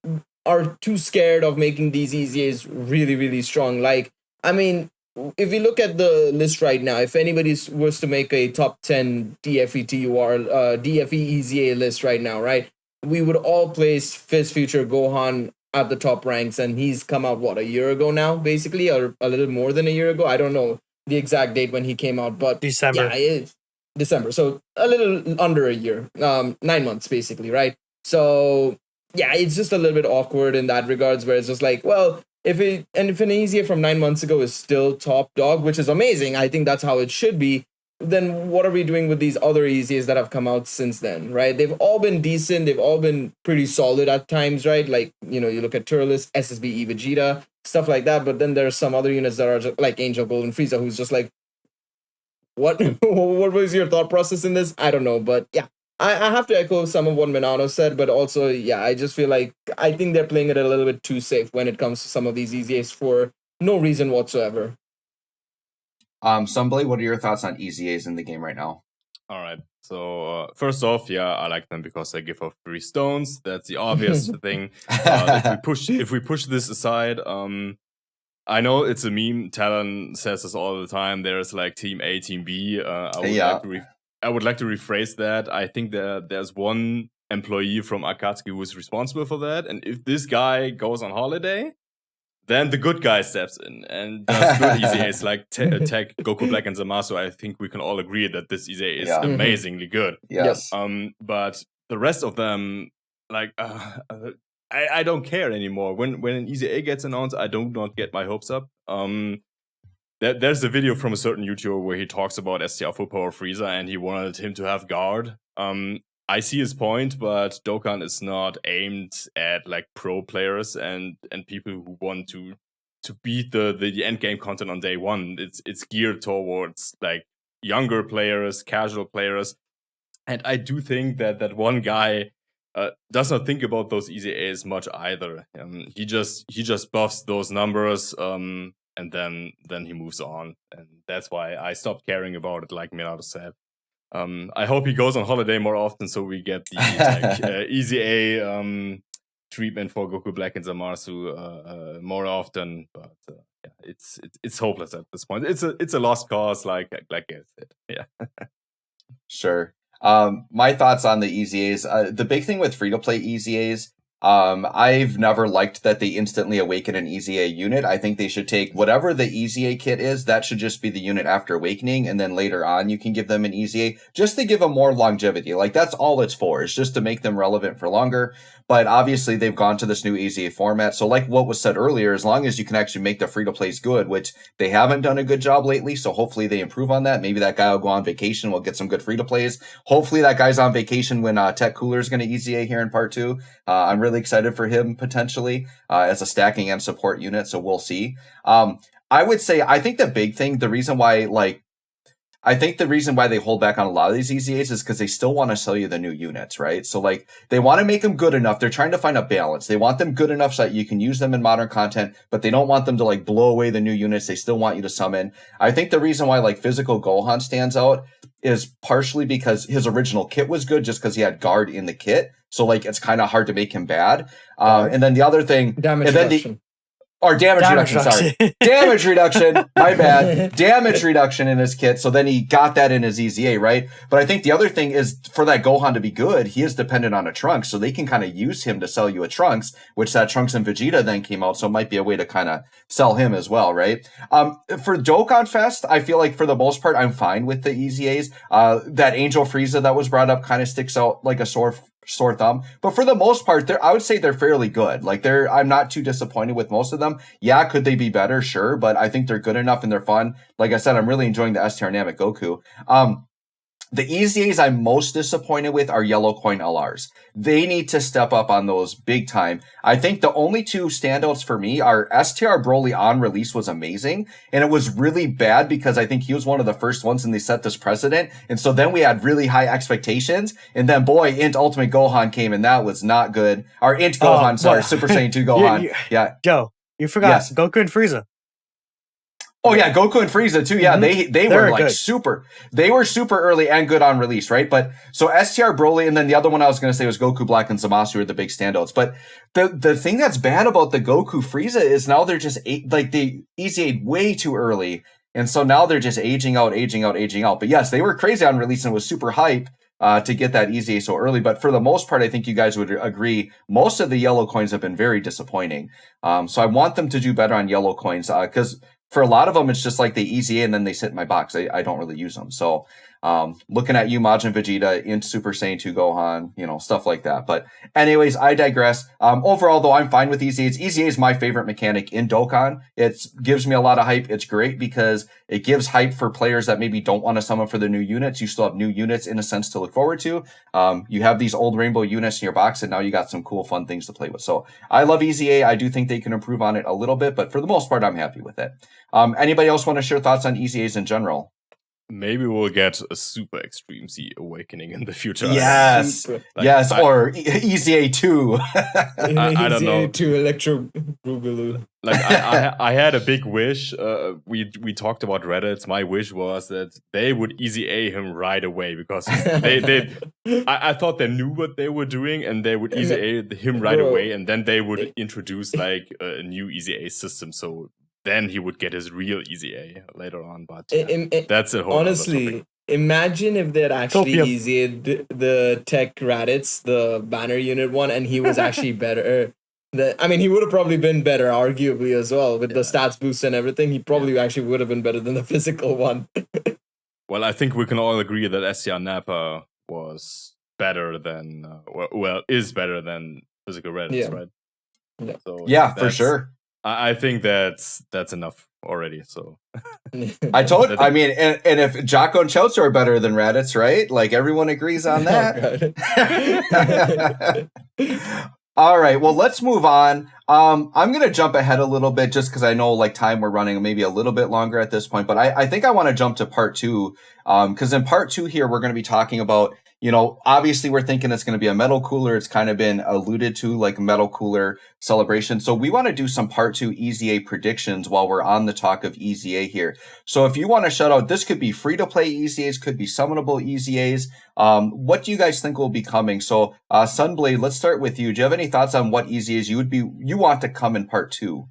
S3: are too scared of making these EZAs really, really strong. Like, I mean, if we look at the list right now, if anybody was to make a top 10 DFE EZA list right now, right, we would all place Fizz Future Gohan at the top ranks, and he's come out a year ago now, basically, or a little more than a year ago. I don't know the exact date when he came out, but
S2: December.
S3: Yeah, it's December. So a little under a year, 9 months basically, right? So yeah, it's just a little bit awkward in that regards, where it's just like, well, if an EZA from 9 months ago is still top dog, which is amazing, I think that's how it should be. Then what are we doing with these other EZAs that have come out since then, right? They've all been decent. They've all been pretty solid at times, right? Like, you look at Turles, SSBE Vegeta, stuff like that. But then there's some other units that are just like Angel Golden Frieza, who's just like, what? What was your thought process in this? I don't know. But yeah, I have to echo some of what Minato said. But also, yeah, I just feel like I think they're playing it a little bit too safe when it comes to some of these EZAs for no reason whatsoever.
S1: Sunblade, what are your thoughts on EZAs in the game right now?
S4: All right. So first off, yeah, I like them because they give off 3 stones. That's the obvious thing. If we push this aside, I know it's a meme. Talon says this all the time. There's like Team A, Team B. I would like to rephrase that. I think that there's one employee from Akatsuki who is responsible for that. And if this guy goes on holiday, then the good guy steps in and does good EZAs like Tech, Goku Black, and Zamasu. I think we can all agree that this EZA is amazingly good.
S1: Yes.
S4: But the rest of them, like, I don't care anymore. When an EZA gets announced, I do not get my hopes up. There's a video from a certain YouTuber where he talks about STR Full Power Frieza and he wanted him to have guard. I see his point, but Dokkan is not aimed at like pro players and people who want to beat the end game content on day one. It's geared towards like younger players, casual players. And I do think that one guy does not think about those EZAs much either. He just buffs those numbers, and then he moves on, and that's why I stopped caring about it. Like Minato said, I hope he goes on holiday more often, so we get the EZA treatment for Goku Black and Zamasu more often. But yeah, it's hopeless at this point. It's a lost cause, like I said. Yeah,
S1: sure. My thoughts on the EZAs. The big thing with free-to-play EZAs, I've never liked that they instantly awaken an EZA unit. I think they should take whatever the EZA kit is, that should just be the unit after awakening, and then later on you can give them an EZA, just to give them more longevity. Like, that's all it's for, is just to make them relevant for longer. But obviously they've gone to this new EZA format, so like what was said earlier, as long as you can actually make the free-to-plays good, which they haven't done a good job lately, so hopefully they improve on that. Maybe that guy will go on vacation, we'll get some good free-to-plays. Hopefully that guy's on vacation when Tech Cooler is going to EZA here in part 2. I'm really excited for him potentially as a stacking and support unit, so we'll see. I would say, I think the big thing, the reason why they hold back on a lot of these EZAs is because they still want to sell you the new units, right? So like, they want to make them good enough. They're trying to find a balance. They want them good enough so that you can use them in modern content, but they don't want them to like blow away the new units. They still want you to summon. I think the reason why like Physical Gohan stands out is partially because his original kit was good, just because he had guard in the kit. So like, it's kind of hard to make him bad. And then the other thing,
S3: Damage
S1: and then
S3: reduction.
S1: Damage reduction, sorry. Damage reduction, my bad. Damage reduction in his kit, so then he got that in his EZA, right? But I think the other thing is, for that Gohan to be good, he is dependent on a Trunks, so they can kind of use him to sell you a Trunks, which that Trunks and Vegeta then came out, so it might be a way to kind of sell him as well, right? For Dokkan Fest, I feel like for the most part, I'm fine with the EZAs. That Angel Frieza that was brought up kind of sticks out like a sore thumb, but for the most part, I would say they're fairly good. Like, I'm not too disappointed with most of them. Yeah, could they be better? Sure, but I think they're good enough and they're fun. Like I said, I'm really enjoying the STR Namek Goku. The EZAs I'm most disappointed with are Yellow Coin LRs. They need to step up on those big time. I think the only two standouts for me are STR Broly on release was amazing, and it was really bad because I think he was one of the first ones and they set this precedent. And so then we had really high expectations, and then boy, Int Ultimate Gohan came and that was not good. Or Int Gohan, sorry, Super Saiyan 2 Gohan. Yeah.
S2: Joe, you forgot Goku and Frieza.
S1: Oh yeah, Goku and Frieza too. Yeah, they were like good. They were super early and good on release, right? But so STR Broly, and then the other one I was going to say was Goku Black and Zamasu are the big standouts. But the thing that's bad about the Goku Frieza is now they're just they EZA'd way too early, and so now they're just aging out. But yes, they were crazy on release and it was super hype to get that EZA so early. But for the most part, I think you guys would agree, most of the yellow coins have been very disappointing. So I want them to do better on yellow coins because for a lot of them, it's just like they EZA and then they sit in my box. I don't really use them. So looking at you, Majin Vegeta, Int Super Saiyan 2 Gohan, stuff like that. But anyways, I digress. Overall, though, I'm fine with EZAs. EZA is my favorite mechanic in Dokkan. It gives me a lot of hype. It's great because it gives hype for players that maybe don't want to summon for the new units. You still have new units in a sense to look forward to. You have these old rainbow units in your box, and now you got some cool, fun things to play with. So I love EZA. I do think they can improve on it a little bit, but for the most part, I'm happy with it. Anybody else want to share thoughts on EZAs in general?
S4: Maybe we'll get a Super Extreme Z Awakening in the future.
S1: Yes, or EZA 2.
S4: I don't know.
S3: EZA 2 Electro Boogaloo.
S4: Like I had a big wish. We talked about Reddit. My wish was that they would EZA him right away because I thought they knew what they were doing and they would EZA him right away, and then they would introduce like a new EZA system. So then he would get his real EZA later on, but that's a whole
S3: honestly, imagine if they had actually EZA'd the Tech Raditz, the banner unit one, and he was actually better. He would have probably been better, arguably, as well, with the stats boost and everything. He probably actually would have been better than the physical one.
S4: Well, I think we can all agree that SCR Nappa was better than, is better than physical Raditz, right?
S3: Yeah,
S1: so, yeah, for sure.
S4: I think that's enough already. So
S1: and if Jocko and Chouts are better than Raditz, right? Like everyone agrees on that. All right, well, let's move on. I'm going to jump ahead a little bit just because I know like time we're running maybe a little bit longer at this point, but I think I want to jump to part 2 because in part 2 here, we're going to be talking about obviously we're thinking it's going to be a metal cooler. It's kind of been alluded to like metal cooler celebration. So we want to do some part 2 EZA predictions while we're on the talk of EZA here. So if you want to shout out, this could be free to play EZAs, could be summonable EZAs. What do you guys think will be coming? So Sunblade, let's start with you. Do you have any thoughts on what EZAs you want to come in part 2?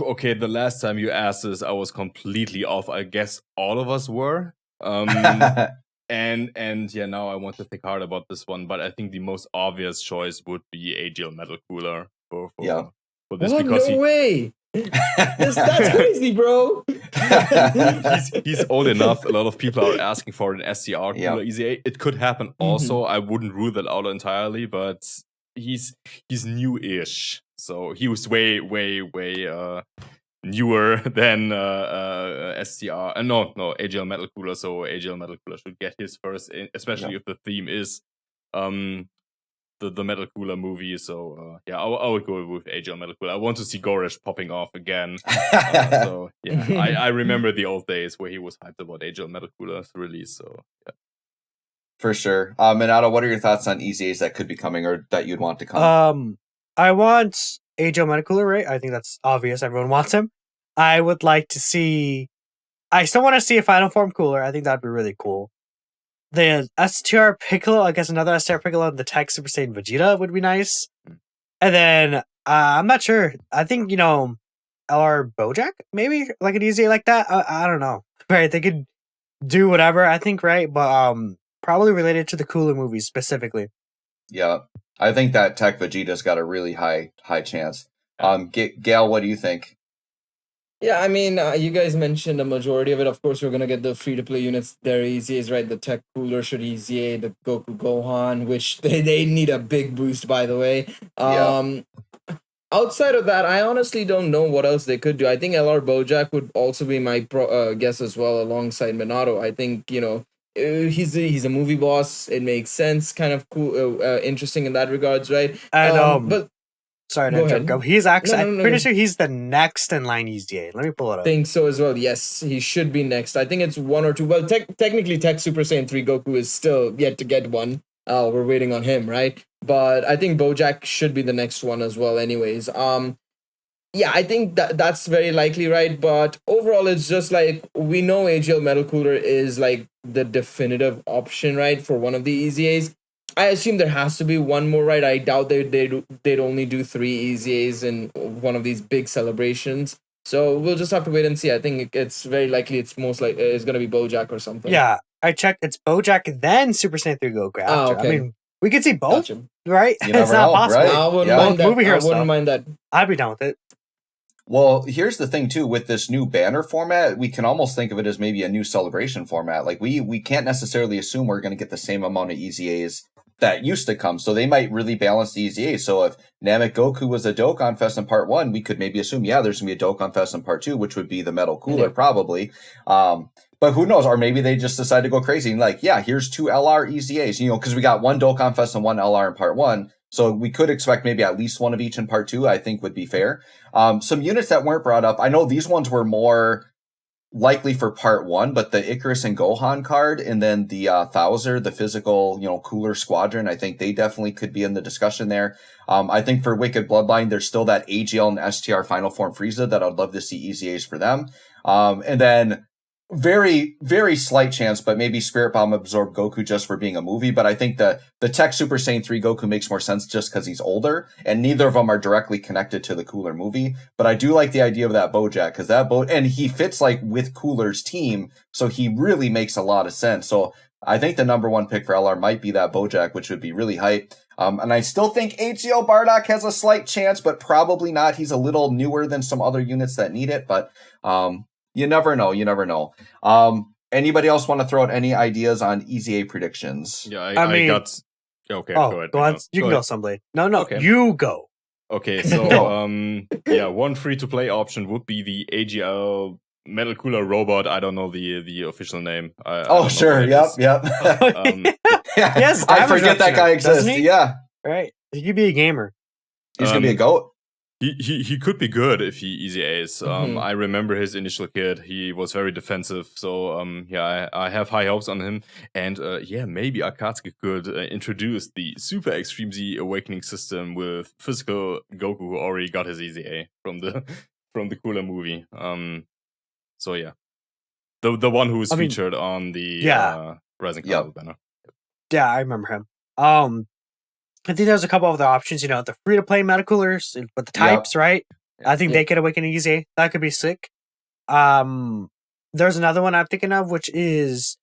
S4: Okay, the last time you asked this, I was completely off. I guess all of us were. And yeah, now I want to think hard about this one, but I think the most obvious choice would be AGL Metal Cooler for this because
S3: no way. That's crazy, bro.
S4: he's old enough. A lot of people are asking for an SCR cooler EZA. It could happen also. I wouldn't rule that out entirely, but he's new-ish. So he was way newer than STR. No, AGL Metal Cooler. So AGL Metal Cooler should get his first, especially if the theme is the Metal Cooler movie. So I would go with AGL Metal Cooler. I want to see Goresh popping off again. So yeah, I remember the old days where he was hyped about AGL Metal Cooler's release. So yeah.
S1: For sure. Minato, what are your thoughts on EZAs that could be coming or that you'd want to come?
S2: I want AGL Metal Cooler, right? I think that's obvious. Everyone wants him. I would like to see... I still want to see a Final Form cooler. I think that'd be really cool. The STR Piccolo, I guess another STR Piccolo, and the Tech Super Saiyan Vegeta would be nice. And then, I'm not sure. I think, LR Bojack, maybe? Like an EZA like that? I don't know. Right, they could do whatever, I think, right? But probably related to the cooler movies specifically.
S1: Yeah. I think that Tech Vegeta's got a really high chance. Gail, what do you think?
S3: Yeah, I mean, you guys mentioned a majority of it. Of course, we're going to get the free-to-play units. They're EZAs, right? The Tech Cooler should EZA, the Goku Gohan, which they need a big boost, by the way. Outside of that, I honestly don't know what else they could do. I think LR Bojack would also be my guess as well, alongside Minato. I think, he's a movie boss. It makes sense, kind of cool, interesting in that regards, right?
S2: And
S3: but
S2: sorry to interrupt. He's actually, I'm pretty sure he's the next in line EZA. Let me pull it up.
S3: Think so as well. Yes, he should be next. I think it's one or two. Well, technically, Tech Super Saiyan 3 Goku is still yet to get one. We're waiting on him, right? But I think Bojack should be the next one as well. Anyways, yeah, I think that's very likely, right? But overall, it's just like we know AGL Metal Cooler is like the definitive option, right, for one of the EZAs. I assume there has to be one more, right? I doubt they'd only do 3 EZAs in one of these big celebrations. So we'll just have to wait and see. I think it's very likely it's going to be Bojack or something.
S2: Yeah, I checked. It's Bojack, then Super Saiyan 3 Goku after.
S3: Okay.
S2: I mean, we could see both,
S3: Gotcha.
S2: right?
S1: You never
S2: It's not
S1: know,
S2: possible.
S1: right?
S3: I wouldn't mind that.
S2: I'd be down with it.
S1: Well, here's the thing too, with this new banner format, we can almost think of it as maybe a new celebration format. Like we can't necessarily assume we're going to get the same amount of EZAs that used to come. So they might really balance the EZAs. So if Namek Goku was a Dokkan Fest in part 1, we could maybe assume, there's going to be a Dokkan Fest in part 2, which would be the Metal Cooler probably. But who knows? Or maybe they just decide to go crazy and like, here's 2 LR EZAs, because we got 1 Dokkan Fest and 1 LR in part 1. So we could expect maybe at least 1 of each in part 2, I think would be fair. Some units that weren't brought up, I know these ones were more likely for part 1, but the Icarus and Gohan card, and then the Thouser, the physical, cooler squadron, I think they definitely could be in the discussion there. I think for Wicked Bloodline, there's still that AGL and STR Final Form Frieza that I'd love to see EZAs for them. And then very, very slight chance, but maybe Spirit Bomb absorb Goku just for being a movie. But I think the Tech Super Saiyan 3 Goku makes more sense just because he's older, and neither of them are directly connected to the Cooler movie. But I do like the idea of that Bojack, because and he fits like with Cooler's team, so he really makes a lot of sense. So I think the number 1 pick for LR might be that Bojack, which would be really hype. And I still think AGL Bardock has a slight chance, but probably not. He's a little newer than some other units that need it, but you never know. Anybody else want to throw out any ideas on EZA predictions?
S4: Yeah, I got... Okay, go ahead.
S2: Go on. You can go, Sunblade. No,
S4: okay.
S2: You go.
S4: Okay, so, one free-to-play option would be the AGL Metal Cooler Robot. I don't know the official name.
S1: Sure. Yep.
S2: Yes,
S1: I forget that guy exists. Yeah.
S2: Right. He could be a gamer.
S1: He's going to be a goat.
S4: He could be good if he EZAs.
S3: Mhm.
S4: I remember his initial kit. He was very defensive. So yeah, I have high hopes on him. And yeah, maybe Akatsuki could introduce the Super Extreme Z Awakening system with physical Goku, who already got his EZA from the from the cooler movie. So yeah, the one who was featured on the Rising Carnival banner.
S2: Yeah, I remember him. I think there's a couple other options. You know, the free to play metacoolers with the types, right? I think they could awaken easy. That could be sick. There's another one I'm thinking of, which is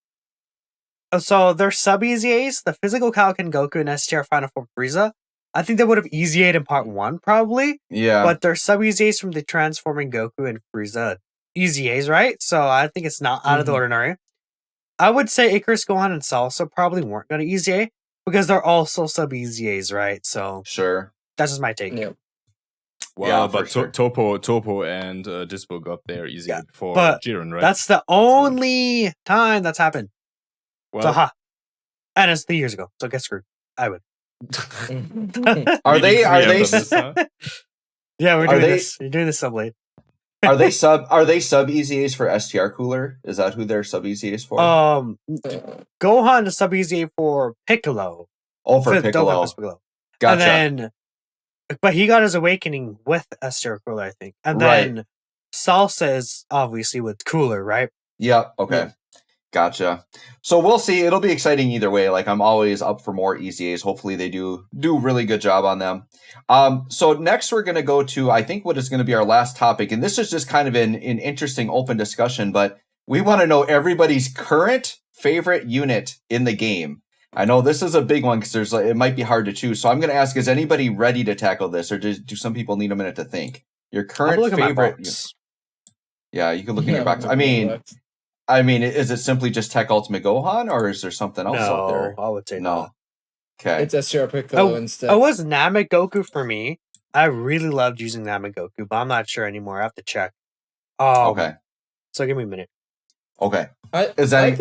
S2: so there's sub EZAs, the physical Kaioken Goku and STR Final Form Frieza. I think they would have EZA'd in part 1, probably.
S1: Yeah.
S2: But there's sub EZAs from the transforming Goku and Frieza EZAs, right? So I think it's not out of the ordinary. I would say Icarus, Gohan, and Salsa probably weren't going to EZA because they're also sub EZAs, right? So
S1: sure,
S2: that's just my take.
S3: Yeah.
S4: Well, but Topo and Dispo got there easy before Jiren, right?
S2: That's the only time that's happened.
S4: Well,
S2: so, and it's 3 years ago, so get screwed. I would.
S1: Are they?
S4: This, huh?
S2: Yeah, we're doing this. You're doing this Sunblade.
S1: Are they sub EZAs for STR Cooler? Is that who they're sub EZAs for?
S2: Gohan is sub EZA for Piccolo.
S1: Oh, for Piccolo. Gotcha.
S2: And then, but he got his awakening with STR Cooler, I think. And then Salsa is obviously with Cooler, right?
S1: Yep. Okay. Yeah. Gotcha. So we'll see. It'll be exciting either way. Like, I'm always up for more EZAs. Hopefully they do really good job on them. So next we're going to go to, I think, what is going to be our last topic. And this is just kind of an interesting open discussion, but we want to know everybody's current favorite unit in the game. I know this is a big one because it might be hard to choose. So I'm going to ask, is anybody ready to tackle this, or do some people need a minute to think? Your current favorite unit. Yeah, you can look in your box. I mean, is it simply just Tech Ultimate Gohan, or is there something else out there?
S2: I would say no.
S1: Okay.
S3: It's STR Piccolo instead.
S2: It was Namek Goku for me. I really loved using Namek Goku, but I'm not sure anymore. I have to check.
S1: Okay.
S2: So give me a minute.
S1: Okay.
S3: I'd say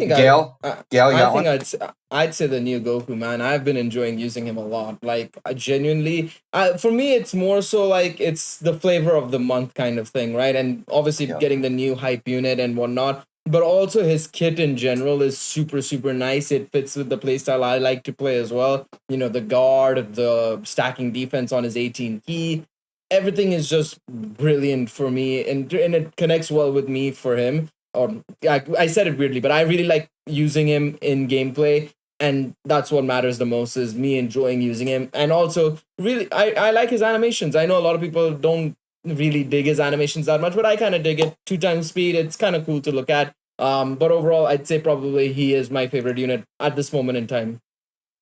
S3: the new Goku, man. I've been enjoying using him a lot. Like, genuinely, for me, it's more so like it's the flavor of the month kind of thing, right? And obviously getting the new hype unit and whatnot. But also his kit in general is super, super nice. It fits with the playstyle I like to play as well. You know, the guard, the stacking defense on his 18 key. Everything is just brilliant for me. And it connects well with me for him. I said it weirdly, but I really like using him in gameplay. And that's what matters the most, is me enjoying using him. And also, really, I like his animations. I know a lot of people don't really dig his animations that much, but I kind of dig it. 2x speed, it's kind of cool to look at. But overall, I'd say probably he is my favorite unit at this moment in time.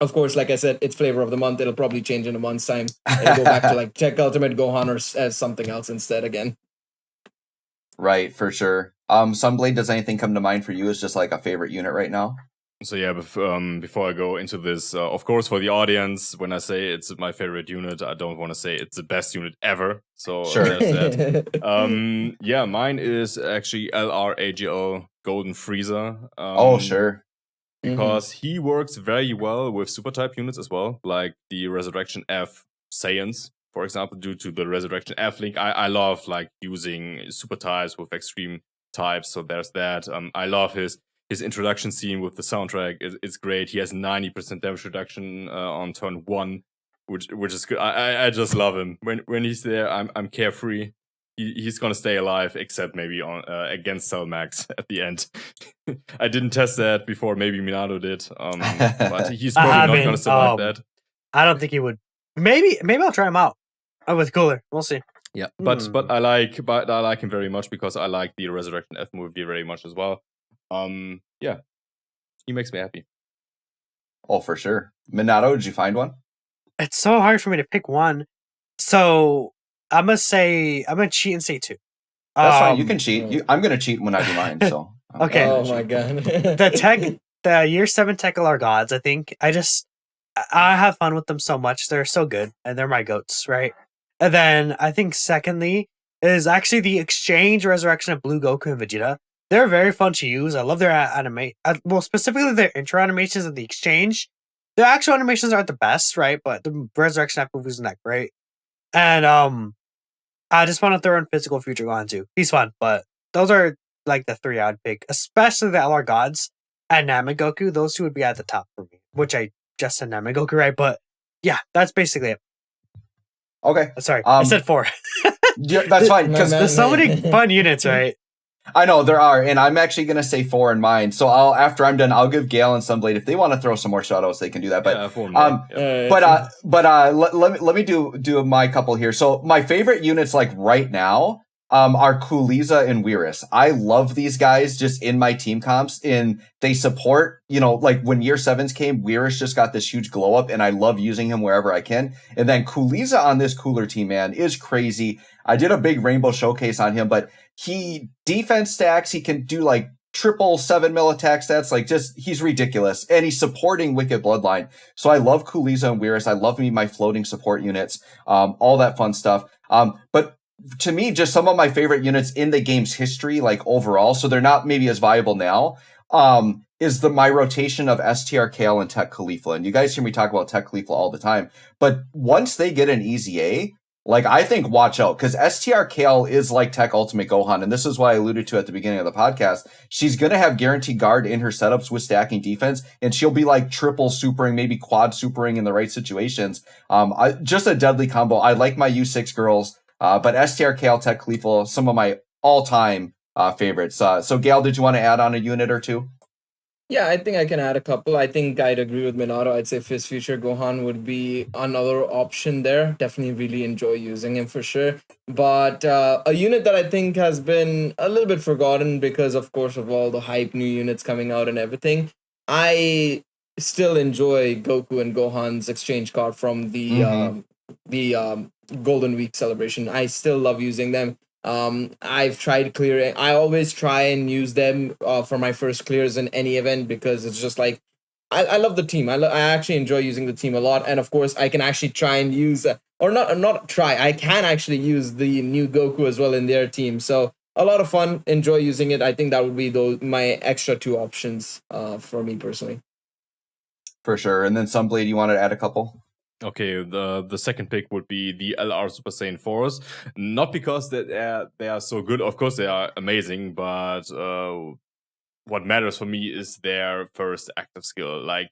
S3: Of course, like I said, it's flavor of the month. It'll probably change in a month's time. It'll go back to like Tech Ultimate Gohan or as something else instead again.
S1: Right, for sure. Sunblade, does anything come to mind for you as just like a favorite unit right now?
S4: So yeah, before I go into this, of course, for the audience, when I say it's my favorite unit, I don't want to say it's the best unit ever. So
S1: sure.
S4: There's that. Yeah, mine is actually LRAGL Golden Frieza.
S1: Sure.
S4: Because he works very well with super type units as well, like the Resurrection F Saiyans, for example, due to the Resurrection F link. I love like using super types with extreme types, so there's that. I love his introduction scene with the soundtrack. It's great. He has 90% damage reduction on turn 1, which is good. I just love him. When he's there, I'm carefree. He's gonna stay alive, except maybe on against Cell Max at the end. I didn't test that before. Maybe Minato did, but he's probably not gonna survive that.
S2: I don't think he would. Maybe I'll try him out with Cooler. We'll see.
S4: Yeah, but I like him very much because I like the Resurrection F movie very much as well. Yeah, he makes me happy.
S1: Oh, for sure. Minato, did you find one?
S2: It's so hard for me to pick one. So I'm gonna cheat and say 2.
S1: That's fine. You can cheat. I'm gonna cheat when I do mine. So
S2: okay.
S3: Oh my god.
S2: the year 7 Technicolor gods. I think I have fun with them so much. They're so good, and they're my goats, right? And then I think secondly is actually the exchange resurrection of Blue Goku and Vegeta. They're very fun to use. I love their well, specifically their intro animations of the exchange. Their actual animations aren't the best, right? But the resurrection app movie isn't that great. And I just want to throw in Physical Future Gohan too. He's fun, but those are like the 3 I would pick, especially the LR Gods and Namagoku. Those 2 would be at the top for me, which I just said Namagoku, right? But yeah, that's basically it.
S1: Okay.
S2: Sorry, I said 4.
S1: Yeah, that's fine because
S2: there's so many fun units, right?
S1: I know there are, and I'm actually going to say 4 in mine. So after I'm done, I'll give Gale and Sunblade if they want to throw some more shoutouts, they can do that. But let me do my couple here. So my favorite units like right now are Cooliza and Weirus. I love these guys just in my team comps, and they support, like when Year 7s came, Weirus just got this huge glow up, and I love using him wherever I can. And then Cooliza on this cooler team, man, is crazy. I did a big rainbow showcase on him, but he defense stacks, he can do like triple 7 mil attack stats, like just he's ridiculous, and he's supporting Wicked Bloodline. So I love Cooliza and Weirus. I love my floating support units, all that fun stuff. But to me, just some of my favorite units in the game's history, like overall, so they're not maybe as viable now, is my rotation of STR Kale and Tech Khalifa. And you guys hear me talk about Tech Khalifa all the time, but once they get an EZA, like I think watch out, because STR Kale is like Tech Ultimate Gohan, and this is what I alluded to at the beginning of the podcast. She's going to have guaranteed guard in her setups with stacking defense, and she'll be like triple supering, maybe quad supering in the right situations. Just a deadly combo. I like my U6 girls. But STR Kale, Tech Khalifa, some of my all-time favorites. So, Gail, did you want to add on a unit or 2?
S3: Yeah, I think I can add a couple. I think I'd agree with Minato. I'd say Fizz Future Gohan would be another option there. Definitely really enjoy using him for sure. But a unit that I think has been a little bit forgotten because, of course, of all the hype, new units coming out and everything, I still enjoy Goku and Gohan's exchange card from the Golden Week celebration. I still love using them. I've tried clearing. I always try and use them for my first clears in any event because it's just like I love the team. I actually enjoy using the team a lot, and of course I can actually try and use I can actually use the new Goku as well in their team. So a lot of fun. Enjoy using it. I think that would be my extra 2 options for me personally.
S1: For sure. And then Sunblade, you wanted to add a couple?
S4: Okay, the second pick would be the LR Super Saiyan 4s. Not because they are so good, of course they are amazing, but what matters for me is their first active skill. Like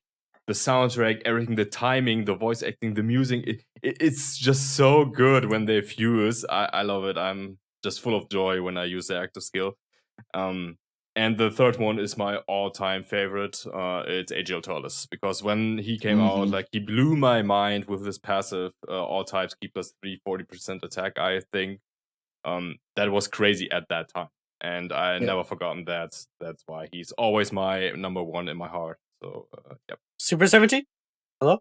S4: the soundtrack, everything, the timing, the voice acting, the music, it's just so good when they fuse. I love it. I'm just full of joy when I use the active skill. And the third one is my all-time favorite. It's AGL Turles, because when he came out, like he blew my mind with this passive all types keep plus 40% attack. I think that was crazy at that time, and I never forgotten that. That's why he's always my number 1 in my heart. So yep.
S2: Super 17. Hello.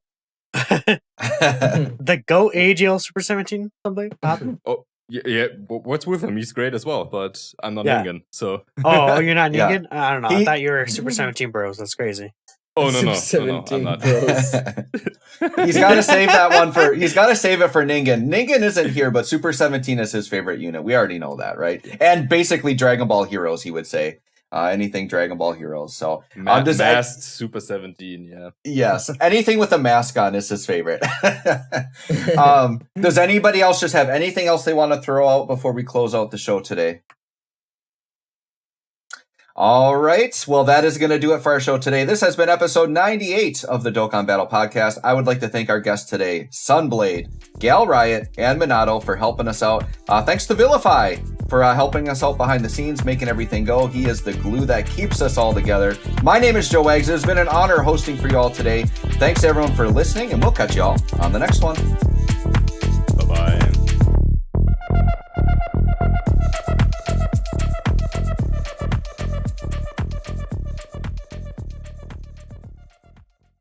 S2: The Go AGL Super 17. Something.
S4: Oh. Yeah, what's with him? He's great as well, but I'm not Ningen, so...
S2: Oh, you're not Ningen? I don't know. I thought you were Super 17 bros. That's crazy.
S4: Oh, no,
S3: I'm not.
S1: Bros. He's got to save that one for... He's got to save it for Ningen. Ningen isn't here, but Super 17 is his favorite unit. We already know that, right? And basically Dragon Ball Heroes, he would say. Anything Dragon Ball Heroes. So
S4: masked Super 17, yeah.
S1: Yes, anything with a mask on is his favorite. Does anybody else just have anything else they want to throw out before we close out the show today? All right. Well, that is going to do it for our show today. This has been episode 98 of the Dokkan Battle Podcast. I would like to thank our guests today, Sunblade, Galeriot, and Minato for helping us out. Thanks to Vilify for helping us out behind the scenes, making everything go. He is the glue that keeps us all together. My name is JoeWags. It has been an honor hosting for you all today. Thanks, everyone, for listening, and we'll catch you all on the next one.